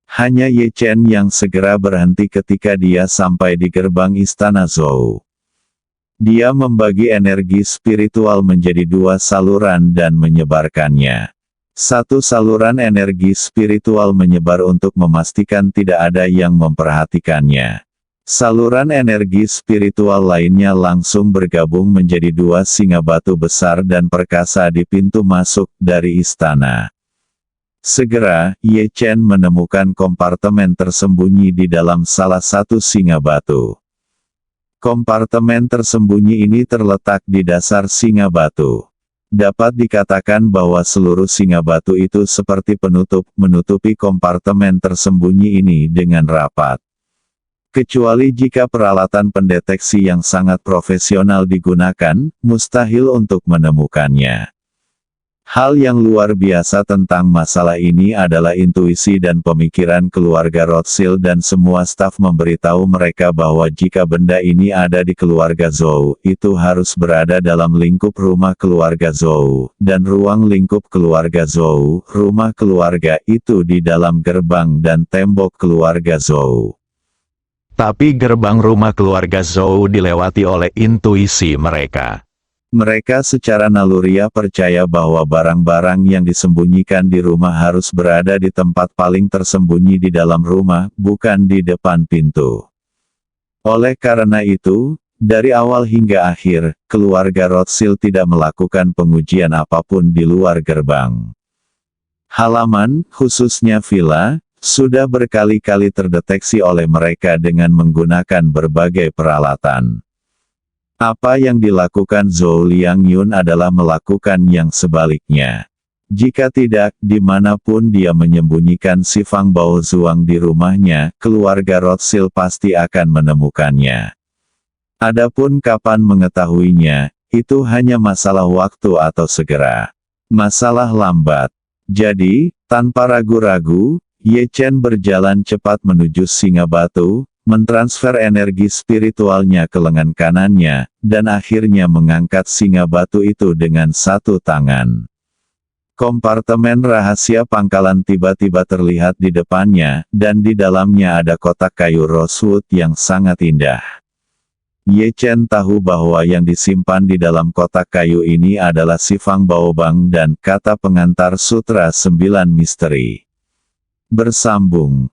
Hanya Ye Chen yang segera berhenti ketika dia sampai di gerbang istana Zhou. Dia membagi energi spiritual menjadi 2 saluran dan menyebarkannya. Satu saluran energi spiritual menyebar untuk memastikan tidak ada yang memperhatikannya. Saluran energi spiritual lainnya langsung bergabung menjadi 2 singa batu besar dan perkasa di pintu masuk dari istana. Segera, Ye Chen menemukan kompartemen tersembunyi di dalam salah satu singa batu. Kompartemen tersembunyi ini terletak di dasar singa batu. Dapat dikatakan bahwa seluruh singa batu itu seperti penutup, menutupi kompartemen tersembunyi ini dengan rapat. Kecuali jika peralatan pendeteksi yang sangat profesional digunakan, mustahil untuk menemukannya. Hal yang luar biasa tentang masalah ini adalah intuisi dan pemikiran keluarga Rothschild dan semua staf memberitahu mereka bahwa jika benda ini ada di keluarga Zhou, itu harus berada dalam lingkup rumah keluarga Zhou, dan ruang lingkup keluarga Zhou, rumah keluarga itu di dalam gerbang dan tembok keluarga Zhou.
Tapi gerbang rumah keluarga Zhou dilewati oleh intuisi mereka.
Mereka secara naluriah percaya bahwa barang-barang yang disembunyikan di rumah harus berada di tempat paling tersembunyi di dalam rumah, bukan di depan pintu. Oleh karena itu, dari awal hingga akhir, keluarga Rothschild tidak melakukan pengujian apapun di luar gerbang. Halaman, khususnya villa, sudah berkali-kali terdeteksi oleh mereka dengan menggunakan berbagai peralatan. Apa yang dilakukan Zhou Liangyun adalah melakukan yang sebaliknya. Jika tidak, dimanapun dia menyembunyikan si Fang Baozuang di rumahnya, keluarga Rothschild pasti akan menemukannya. Adapun kapan mengetahuinya, itu hanya masalah waktu atau segera. Masalah lambat. Jadi, tanpa ragu-ragu, Ye Chen berjalan cepat menuju singa batu, mentransfer energi spiritualnya ke lengan kanannya, dan akhirnya mengangkat singa batu itu dengan satu tangan. Kompartemen rahasia pangkalan tiba-tiba terlihat di depannya, dan di dalamnya ada kotak kayu rosewood yang sangat indah. Ye Chen tahu bahwa yang disimpan di dalam kotak kayu ini adalah si Fang Baobang dan kata pengantar Sutra 9 Misteri. Bersambung.